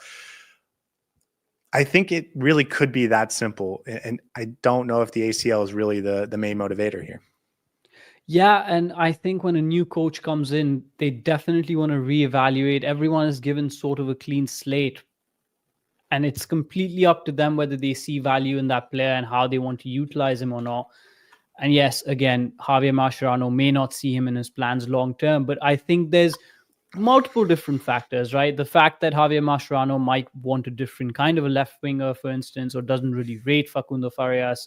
I think it really could be that simple. And I don't know if the ACL is really the main motivator here.
Yeah, and I think when a new coach comes in, they definitely want to reevaluate. Everyone is given sort of a clean slate, and it's completely up to them whether they see value in that player and how they want to utilize him or not. And yes, again, Javier Mascherano may not see him in his plans long term, but I think there's multiple different factors, right? The fact that Javier Mascherano might want a different kind of a left winger, for instance, or doesn't really rate Facundo Farias,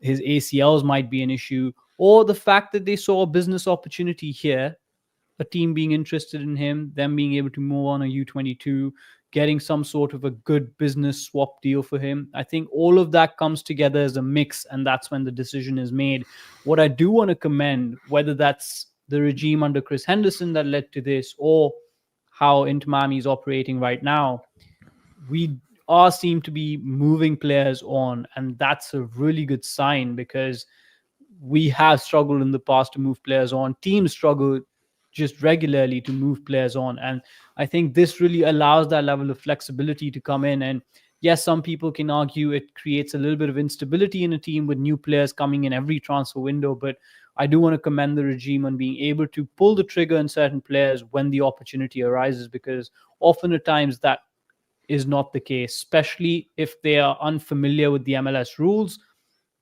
his ACLs might be an issue, or the fact that they saw a business opportunity here, a team being interested in him, them being able to move on a U22, getting some sort of a good business swap deal for him. I think all of that comes together as a mix, and that's when the decision is made. What I do want to commend, whether that's the regime under Chris Henderson that led to this or how Inter Miami is operating right now, we seem to be moving players on, and that's a really good sign, because we have struggled in the past to move players on. Teams struggle just regularly to move players on, and I think this really allows that level of flexibility to come in. And yes, some people can argue it creates a little bit of instability in a team with new players coming in every transfer window, but I do want to commend the regime on being able to pull the trigger on certain players when the opportunity arises, because often at times that is not the case, especially if they are unfamiliar with the MLS rules.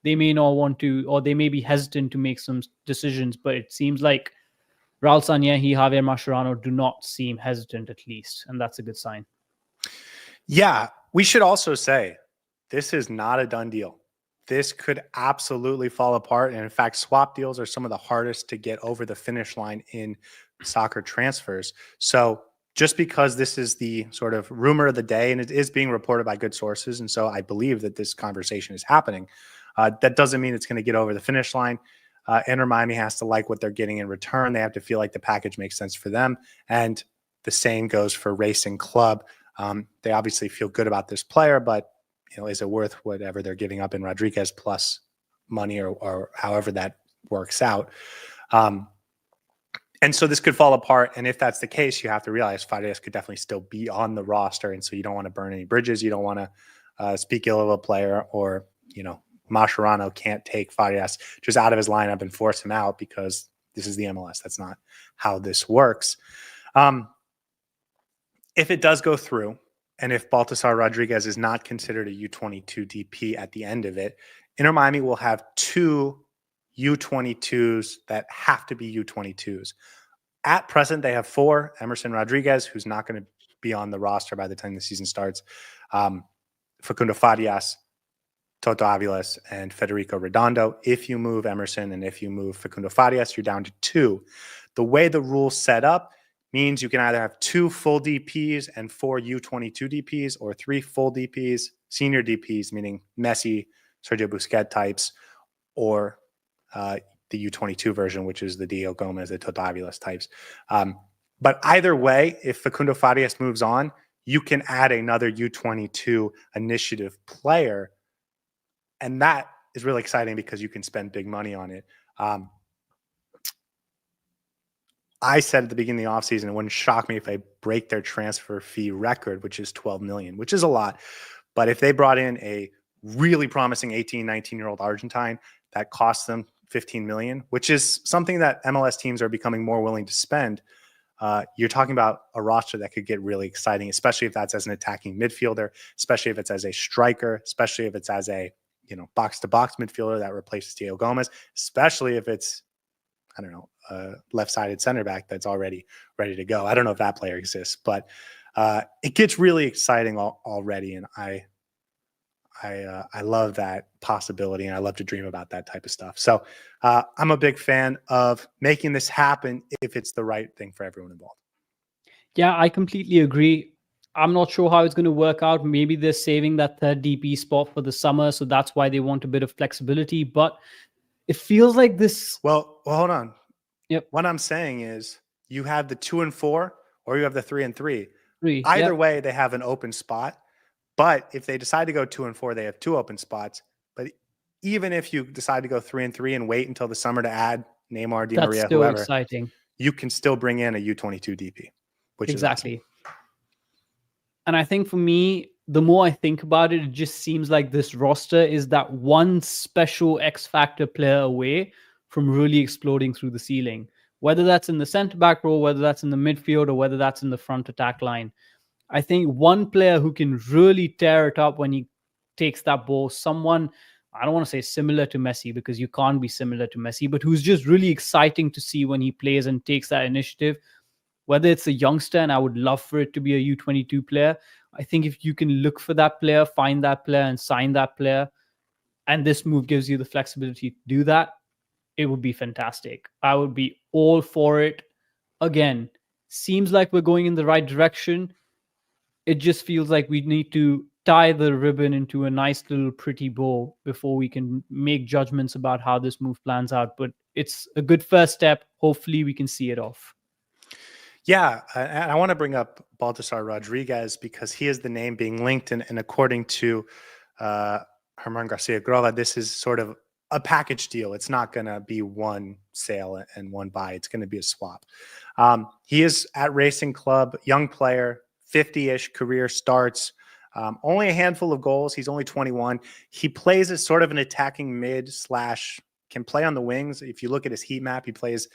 They may not want to, or they may be hesitant to make some decisions, but it seems like Raul Sanyehi, Javier Mascherano do not seem hesitant, at least, and that's a good sign.
Yeah, we should also say this is not a done deal. This could absolutely fall apart. And in fact, swap deals are some of the hardest to get over the finish line in soccer transfers. So just because this is the sort of rumor of the day, and it is being reported by good sources, and so I believe that this conversation is happening, that doesn't mean it's going to get over the finish line. Inter Miami has to like what they're getting in return. They have to feel like the package makes sense for them. And the same goes for Racing Club. They obviously feel good about this player, but is it worth whatever they're giving up in Rodriguez plus money or however that works out? And so this could fall apart. And if that's the case, you have to realize Farias could definitely still be on the roster. And so you don't want to burn any bridges. You don't want to speak ill of a player, or, Mascherano can't take Farias just out of his lineup and force him out because this is the MLS. That's not how this works. If it does go through, and if Baltasar Rodriguez is not considered a U22 DP at the end of it, Inter Miami will have 2 U22s that have to be U22s. At present, they have 4. Emerson Rodriguez, who's not going to be on the roster by the time the season starts. Facundo Farias, Toto Aviles, and Federico Redondo. If you move Emerson and if you move Facundo Farias, you're down to 2. The way the rule's set up means you can either have 2 full DPs and 4 U22 DPs, or 3 full DPs, senior DPs, meaning Messi, Sergio Busquets types, or the U22 version, which is the Diego Gomez, the Toto Aviles types. But either way, if Facundo Farias moves on, you can add another U22 initiative player. And that is really exciting because you can spend big money on it. I said at the beginning of the offseason, it wouldn't shock me if they break their transfer fee record, which is $12 million, which is a lot. But if they brought in a really promising 18, 19-year-old Argentine that cost them $15 million, which is something that MLS teams are becoming more willing to spend, you're talking about a roster that could get really exciting, especially if that's as an attacking midfielder, especially if it's as a striker, especially if it's as a box-to-box midfielder that replaces Diego Gomez, especially if it's, a left-sided center back that's already ready to go. I don't know if that player exists, but it gets really exciting already, and I I love that possibility, and I love to dream about that type of stuff. So I'm a big fan of making this happen if it's the right thing for everyone involved.
Yeah, I completely agree. I'm not sure how it's going to work out. Maybe they're saving that third DP spot for the summer, so that's why they want a bit of flexibility. But it feels like this.
Well, hold on.
Yep.
What I'm saying is you have the 2 and 4, or you have the 3 and 3.
Three.
Either
Yep.
way, they have an open spot. But if they decide to go 2 and 4, they have 2 open spots. But even if you decide to go 3 and 3 and wait until the summer to add Neymar, Di
That's
Maria,
still
whoever,
exciting.
you can still bring in a U22 DP, which is awesome.
Exactly. And I think for me, the more I think about it, it just seems like this roster is that one special X factor player away from really exploding through the ceiling. Whether that's in the center back role, whether that's in the midfield, or whether that's in the front attack line. I think one player who can really tear it up when he takes that ball, someone, I don't want to say similar to Messi because you can't be similar to Messi, but who's just really exciting to see when he plays and takes that initiative. Whether it's a youngster, and I would love for it to be a U22 player, I think if you can look for that player, find that player, and sign that player, and this move gives you the flexibility to do that, it would be fantastic. I would be all for it. Again, seems like we're going in the right direction. It just feels like we need to tie the ribbon into a nice little pretty bow before we can make judgments about how this move plans out. But it's a good first step. Hopefully we can see it off.
Yeah, and I want to bring up Baltasar Rodriguez because he is the name being linked, and according to Herman Garcia Grola, this is sort of a package deal. It's not going to be one sale and one buy. It's going to be a swap. He is at Racing Club, young player, 50-ish career starts, only a handful of goals. He's only 21. He plays as sort of an attacking mid / can play on the wings. If you look at his heat map, he plays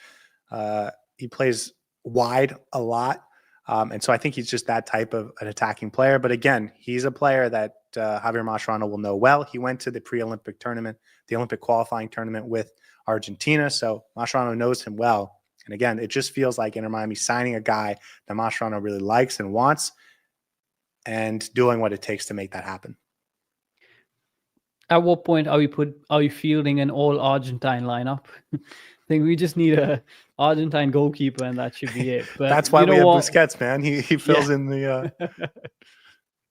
wide a lot. And so I think he's just that type of an attacking player. But again, he's a player that Javier Mascherano will know well. He went to the pre-Olympic tournament, the Olympic qualifying tournament with Argentina. So Mascherano knows him well. And again, it just feels like Inter Miami signing a guy that Mascherano really likes and wants and doing what it takes to make that happen.
At what point are we fielding an all Argentine lineup? I think we just need a Argentine goalkeeper, and that should be it. But
that's why we have Busquets, man. He fills in the.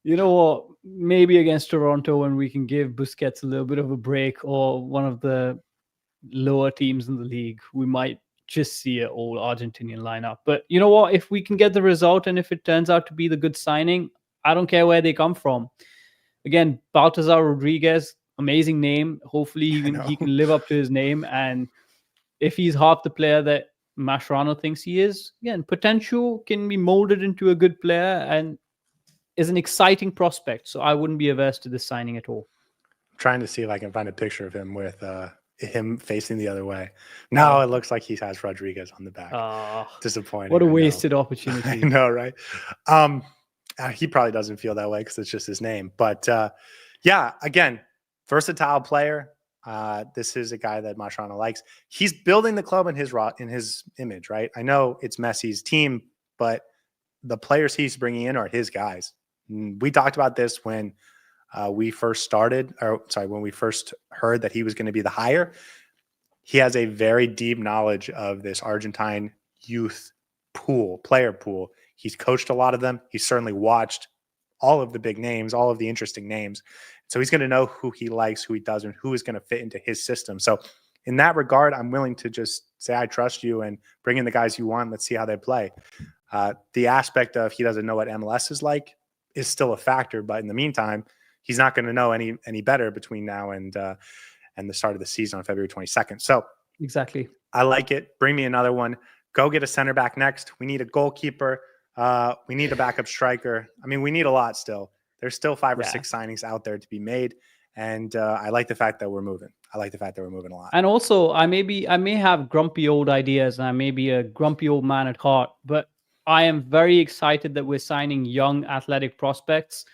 You know what? Maybe against Toronto, when we can give Busquets a little bit of a break, or one of the lower teams in the league, we might just see an all Argentinian lineup. But you know what? If we can get the result, and if it turns out to be the good signing, I don't care where they come from. Again, Baltasar Rodriguez, amazing name. Hopefully he can live up to his name. And if he's half the player that Mascherano thinks he is, again, potential can be molded into a good player and is an exciting prospect. So I wouldn't be averse to this signing at all.
I'm trying to see if I can find a picture of him with him facing the other way. Now it looks like he has Rodriguez on the back. Disappointing.
What a wasted opportunity.
I know, right? He probably doesn't feel that way because it's just his name. But yeah, again, versatile player. This is a guy that Mascherano likes. He's building the club in his image, right? I know it's Messi's team, but the players he's bringing in are his guys. We talked about this when we first when we first heard that he was going to be the hire. He has a very deep knowledge of this Argentine youth player pool. He's coached a lot of them. He's certainly watched all of the big names, all of the interesting names. So he's going to know who he likes, who he doesn't, who is going to fit into his system. So in that regard, I'm willing to just say, I trust you and bring in the guys you want. Let's see how they play. The aspect of he doesn't know what MLS is like is still a factor. But in the meantime, he's not going to know any better between now and the start of the season on February 22nd. So
exactly.
I like it. Bring me another one. Go get a center back next. We need a goalkeeper. We need a backup striker. I mean, we need a lot still. There's still 5 or 6 signings out there to be made. And I like the fact that we're moving. I like the fact that we're moving a lot.
And also, I may have grumpy old ideas, and I may be a grumpy old man at heart, but I am very excited that we're signing young athletic prospects,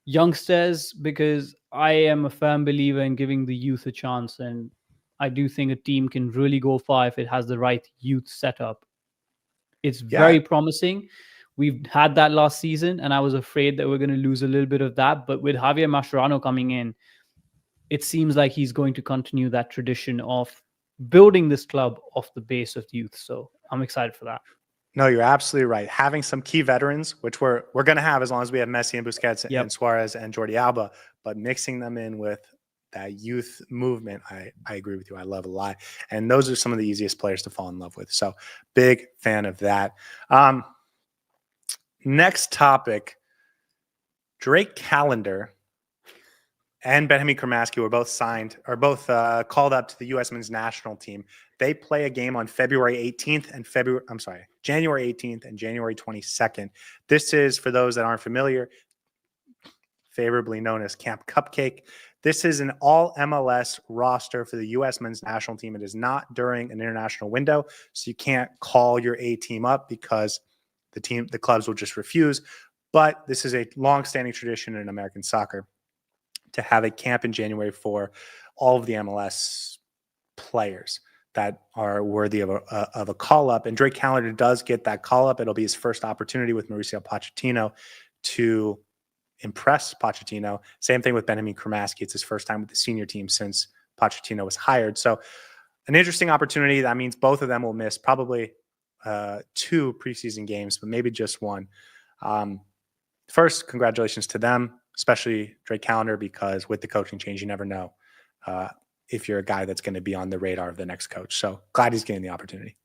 youngsters, because I am a firm believer in giving the youth a chance. And I do think a team can really go far if it has the right youth setup. It's very promising. We've had that last season, and I was afraid that we're going to lose a little bit of that. But with Javier Mascherano coming in, it seems like he's going to continue that tradition of building this club off the base of youth. So I'm excited for that.
No, you're absolutely right. Having some key veterans, which we're going to have as long as we have Messi and Busquets and Suarez and Jordi Alba, but mixing them in with that youth movement, I agree with you. I love a lot. And those are some of the easiest players to fall in love with. So big fan of that. Next topic, Drake Callender and Benjamin Kramaski were both called up to the U.S. men's national team. They play a game on January 18th and January 22nd. This is, for those that aren't familiar, favorably known as Camp Cupcake. This is an all MLS roster for the U.S. men's national team. It is not during an international window, so you can't call your A team up because the clubs will just refuse. But this is a long-standing tradition in American soccer to have a camp in January for all of the MLS players that are worthy of a call-up. And Drake Callender does get that call-up. It'll be his first opportunity with Mauricio Pochettino to impress Pochettino. Same thing with Benjamin Kramaski. It's his first time with the senior team since Pochettino was hired. So an interesting opportunity. That means both of them will miss probably 2 preseason games, but maybe just one. First, congratulations to them, especially Drake Callender, because with the coaching change, you never know if you're a guy that's going to be on the radar of the next coach. So glad he's getting the opportunity.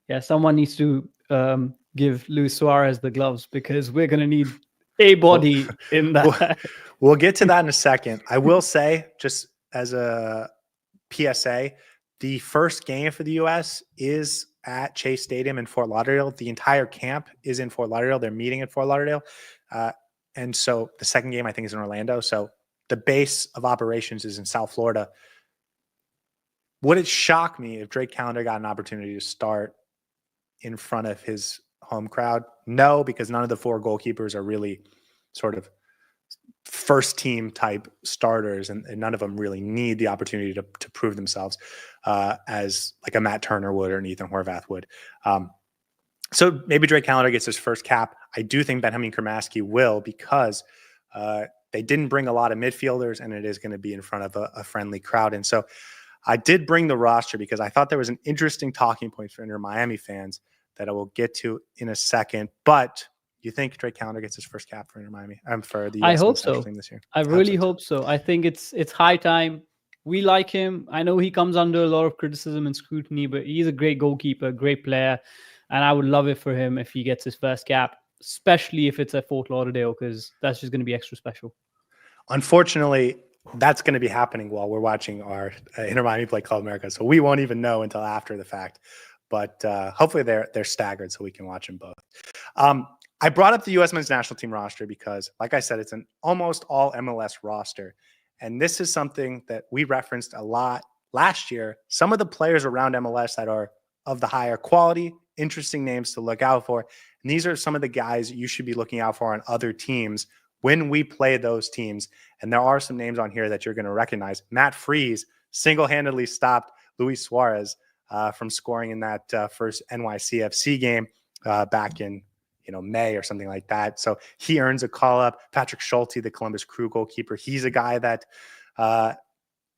Yeah, someone needs to give Luis Suarez the gloves because we're going to need a body in that.
We'll get to that in a second. I will say, just as a PSA, the first game for the U.S. is at Chase Stadium in Fort Lauderdale. The entire camp is in Fort Lauderdale. They're meeting at Fort Lauderdale. And so the second game, I think, is in Orlando. So the base of operations is in South Florida. Would it shock me if Drake Callender got an opportunity to start in front of his home crowd? No, because none of the 4 goalkeepers are really sort of first team type starters, and none of them really need the opportunity to prove themselves as like a Matt Turner would or an Ethan Horvath would. So maybe Drake Callender gets his first cap. I do think Benjamin Kramaski will, because they didn't bring a lot of midfielders, and it is going to be in front of a friendly crowd. And so I did bring the roster because I thought there was an interesting talking point for Inter Miami fans that I will get to in a second. But you think Drake Callender gets his first cap for Inter Miami? For the US
I hope so.
Team this year.
I really hope so. I think it's high time. We like him. I know he comes under a lot of criticism and scrutiny, but he's a great goalkeeper, great player. And I would love it for him if he gets his first cap, especially if it's at Fort Lauderdale, because that's just going to be extra special.
Unfortunately, that's going to be happening while we're watching our Inter Miami play Club America. So we won't even know until after the fact. But hopefully they're staggered so we can watch them both. I brought up the U.S. men's national team roster because, like I said, it's an almost all MLS roster. And this is something that we referenced a lot last year. Some of the players around MLS that are of the higher quality, interesting names to look out for. And these are some of the guys you should be looking out for on other teams when we play those teams. And there are some names on here that you're going to recognize. Matt Freese single-handedly stopped Luis Suarez from scoring in that first NYCFC game back in May or something like that. So he earns a call up. Patrick Schulte, the Columbus Crew goalkeeper, he's a guy that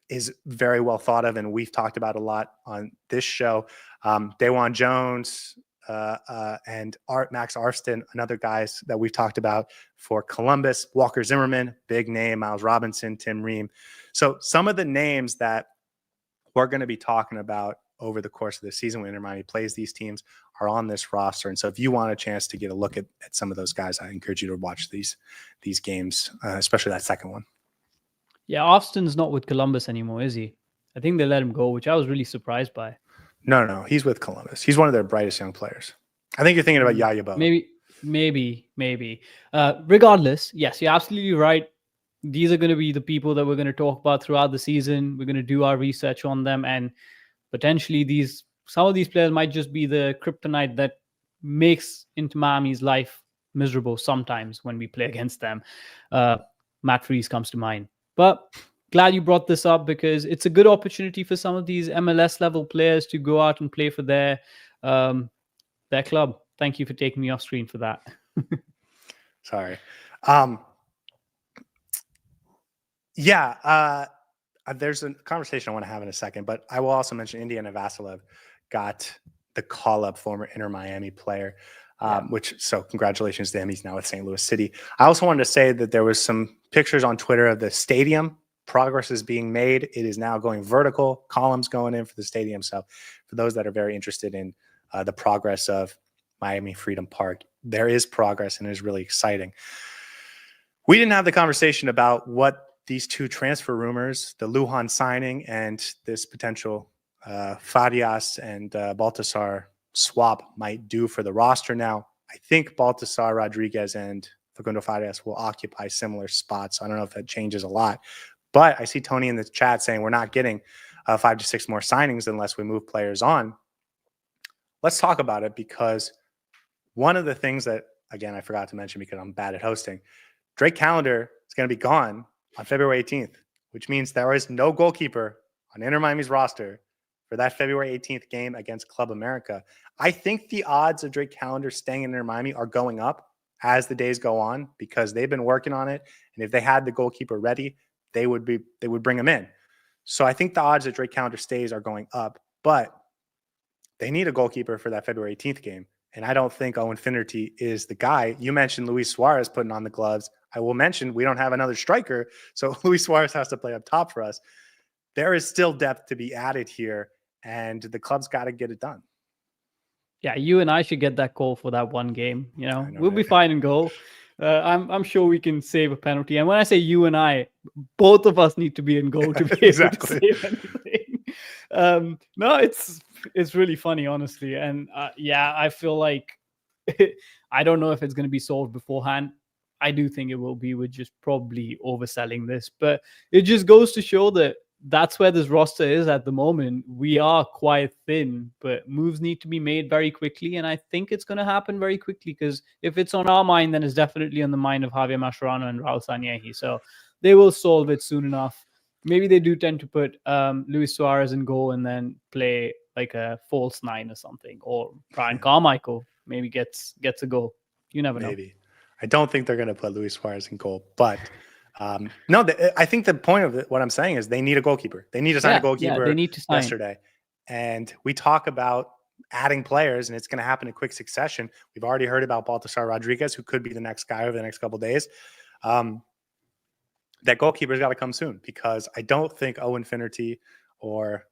is very well thought of, and we've talked about a lot on this show. Daewon Jones and Max Arston, another guys that we've talked about for Columbus. Walker Zimmerman, big name. Miles Robinson, Tim Ream. So some of the names that we're going to be talking about over the course of the season when Inter Miami plays these teams are on this roster. And so if you want a chance to get a look at some of those guys, I encourage you to watch these games, especially that second one.
Yeah, Austin's not with Columbus anymore, is he? I think they let him go, which I was really surprised by.
No, he's with Columbus. He's one of their brightest young players. I think you're thinking about Yaya Bo.
Maybe. Regardless, yes, you're absolutely right. These are going to be the people that we're going to talk about throughout the season. We're going to do our research on them, and potentially some of these players might just be the kryptonite that makes Inter Miami's life miserable sometimes when we play against them. Matt Freese comes to mind. But glad you brought this up because it's a good opportunity for some of these MLS level players to go out and play for their club. Thank you for taking me off screen for that.
Sorry. There's a conversation I want to have in a second, but I will also mention Indiana Vasilev got the call-up, former Inter Miami player, so congratulations to him. He's now with St. Louis City. I also wanted to say that there was some pictures on Twitter of the stadium. Progress is being made. It is now going vertical, columns going in for the stadium. So for those that are very interested in the progress of Miami Freedom Park, there is progress and it is really exciting. We didn't have the conversation about what these two transfer rumors, the Lujan signing and this potential Farias and Baltasar swap, might do for the roster. Now, I think Baltasar Rodriguez and Facundo Farías will occupy similar spots. I don't know if that changes a lot, but I see Tony in the chat saying we're not getting 5 to 6 more signings unless we move players on. Let's talk about it, because one of the things that, again, I forgot to mention because I'm bad at hosting, Drake Callender is going to be gone on February 18th, which means there is no goalkeeper on Inter Miami's roster for that February 18th game against Club America. I think the odds of Drake Callender staying in Inter Miami are going up as the days go on, because they've been working on it. And if they had the goalkeeper ready, they would bring him in. So I think the odds that Drake Callender stays are going up, but they need a goalkeeper for that February 18th game. And I don't think Owen Finnerty is the guy. You mentioned Luis Suarez putting on the gloves. I will mention we don't have another striker, so Luis Suarez has to play up top for us. There is still depth to be added here, and the club's got to get it done.
Yeah, you and I should get that call for that one game. We'll
right?
be fine in goal. I'm sure we can save a penalty. And when I say you and I, both of us need to be in goal to be able to save anything. No, it's really funny, honestly. And I feel like I don't know if it's going to be solved beforehand. I do think it will be. We're just probably overselling this, but it just goes to show that that's where this roster is at the moment. We are quite thin, but moves need to be made very quickly. And I think it's going to happen very quickly, because if it's on our mind, then it's definitely on the mind of Javier Mascherano and Raul Sanyehi. So they will solve it soon enough. Maybe they do tend to put Luis Suarez in goal and then play like a false 9 or something, or Brian Carmichael maybe gets a goal. You never know.
Maybe. I don't think they're going to put Luis Suarez in goal, but no, I think the point of what I'm saying is they need a goalkeeper. They need to sign a goalkeeper
they need to sign.
yesterday. And we talk about adding players, and it's going to happen in quick succession. We've already heard about Baltasar Rodriguez, who could be the next guy over the next couple of days. That goalkeeper's got to come soon, because I don't think Owen Finnerty, or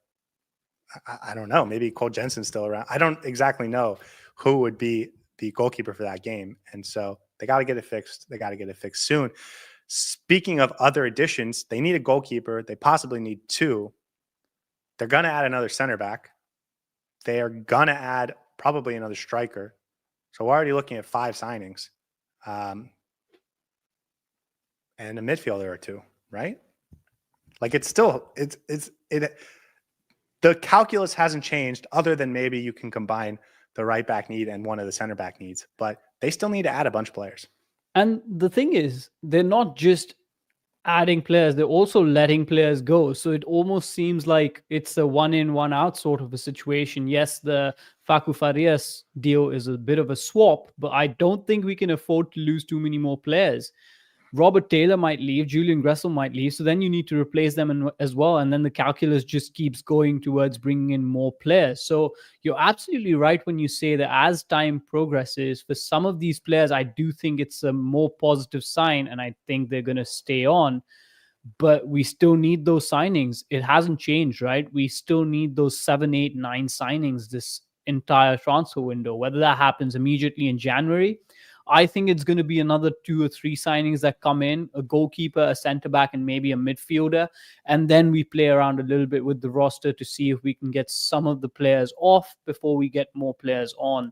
I don't know, maybe Cole Jensen's still around. I don't exactly know who would be the goalkeeper for that game. And so they got to get it fixed. They got to get it fixed soon. Speaking of other additions, they need a goalkeeper. They possibly need 2. They're going to add another center back. They are going to add probably another striker. So we're already looking at 5 signings. And a midfielder or 2, right? Like the calculus hasn't changed, other than maybe you can combine the right back need and one of the center back needs, but they still need to add a bunch of players.
And the thing is, they're not just adding players, they're also letting players go. So it almost seems like it's a one in, one out sort of a situation. Yes, the Facu Farias deal is a bit of a swap, but I don't think we can afford to lose too many more players. Robert Taylor might leave, Julian Gressel might leave, so then you need to replace them as well, and then the calculus just keeps going towards bringing in more players. So you're absolutely right when you say that as time progresses, for some of these players, I do think it's a more positive sign, and I think they're going to stay on. But we still need those signings. It hasn't changed, right? We still need those 7, 8, 9 signings this entire transfer window, whether that happens immediately in January. I think it's going to be another 2 or 3 signings that come in, a goalkeeper, a center back, and maybe a midfielder. And then we play around a little bit with the roster to see if we can get some of the players off before we get more players on.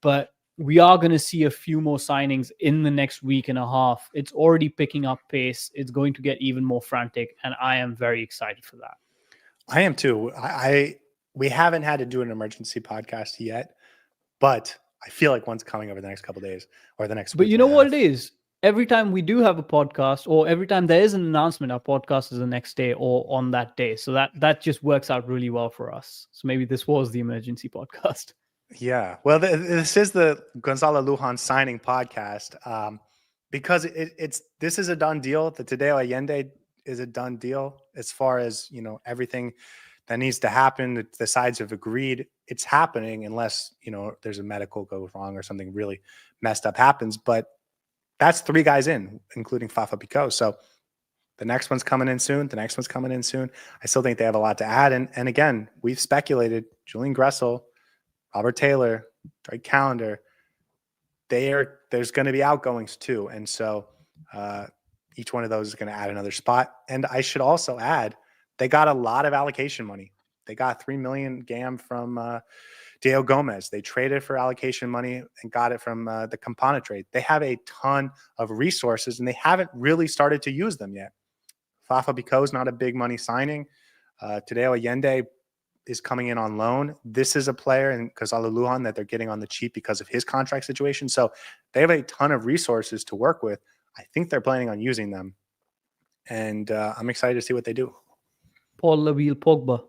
But we are going to see a few more signings in the next week and a half. It's already picking up pace. It's going to get even more frantic, and I am very excited for that.
I am too. We haven't had to do an emergency podcast yet, but I feel like one's coming over the next couple of days or the next week.
But you know what it is? Every time we do have a podcast, or every time there is an announcement, our podcast is the next day or on that day. So that just works out really well for us. So maybe this was the emergency podcast.
Yeah. Well, this is the Gonzalo Lujan signing podcast, because this is a done deal. The Tadeo Allende is a done deal as far as, everything that needs to happen. The sides have agreed it's happening unless, there's a medical goes wrong or something really messed up happens. But that's 3 guys in, including Fafa Picault. So the next one's coming in soon. The next one's coming in soon. I still think they have a lot to add. And again, we've speculated Julian Gressel, Robert Taylor, Drake Callender, there's going to be outgoings too. And so each one of those is going to add another spot. And I should also add, they got a lot of allocation money. They got $3 million GAM from Diego Gomez. They traded for allocation money and got it from the Campana trade. They have a ton of resources and they haven't really started to use them yet. Fafa Picault is not a big money signing. Tadeo Allende is coming in on loan. This is a player in Gonzalo Lujan that they're getting on the cheap because of his contract situation. So they have a ton of resources to work with. I think they're planning on using them. And I'm excited to see what they do.
Paul Laville Pogba.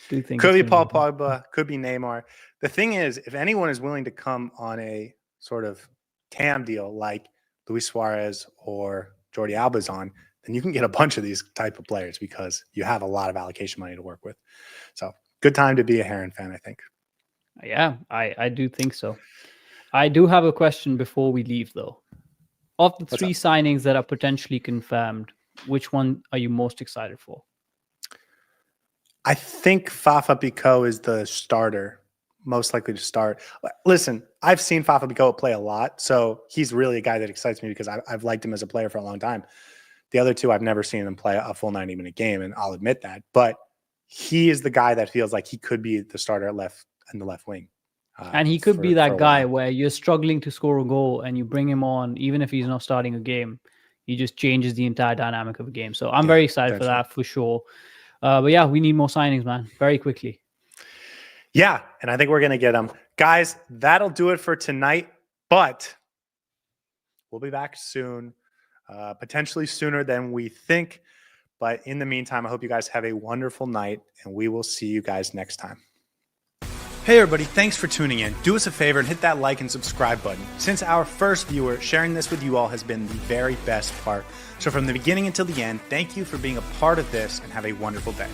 Do you think
could be Paul Pogba, could be Neymar. The thing is, if anyone is willing to come on a sort of TAM deal like Luis Suarez or Jordi Alba's on, then you can get a bunch of these type of players because you have a lot of allocation money to work with. So good time to be a Heron fan, I think.
Yeah, I do think so. I do have a question before we leave, though. Of the 3 signings that are potentially confirmed, which one are you most excited for?
I think Fafa Picault is the starter, most likely to start. Listen, I've seen Fafa Picault play a lot, so he's really a guy that excites me because I've liked him as a player for a long time. The other 2, I've never seen him play a full 90-minute game, and I'll admit that. But he is the guy that feels like he could be the starter in the left wing.
And he could be that guy where you're struggling to score a goal and you bring him on, even if he's not starting a game. He just changes the entire dynamic of a game. So I'm very excited for that, for sure. But yeah, we need more signings, man, very quickly.
Yeah, and I think we're going to get them. Guys, that'll do it for tonight, but we'll be back soon, potentially sooner than we think. But in the meantime, I hope you guys have a wonderful night, and we will see you guys next time. Hey everybody, thanks for tuning in. Do us a favor and hit that like and subscribe button. Since our first viewer, sharing this with you all has been the very best part. So from the beginning until the end, thank you for being a part of this and have a wonderful day.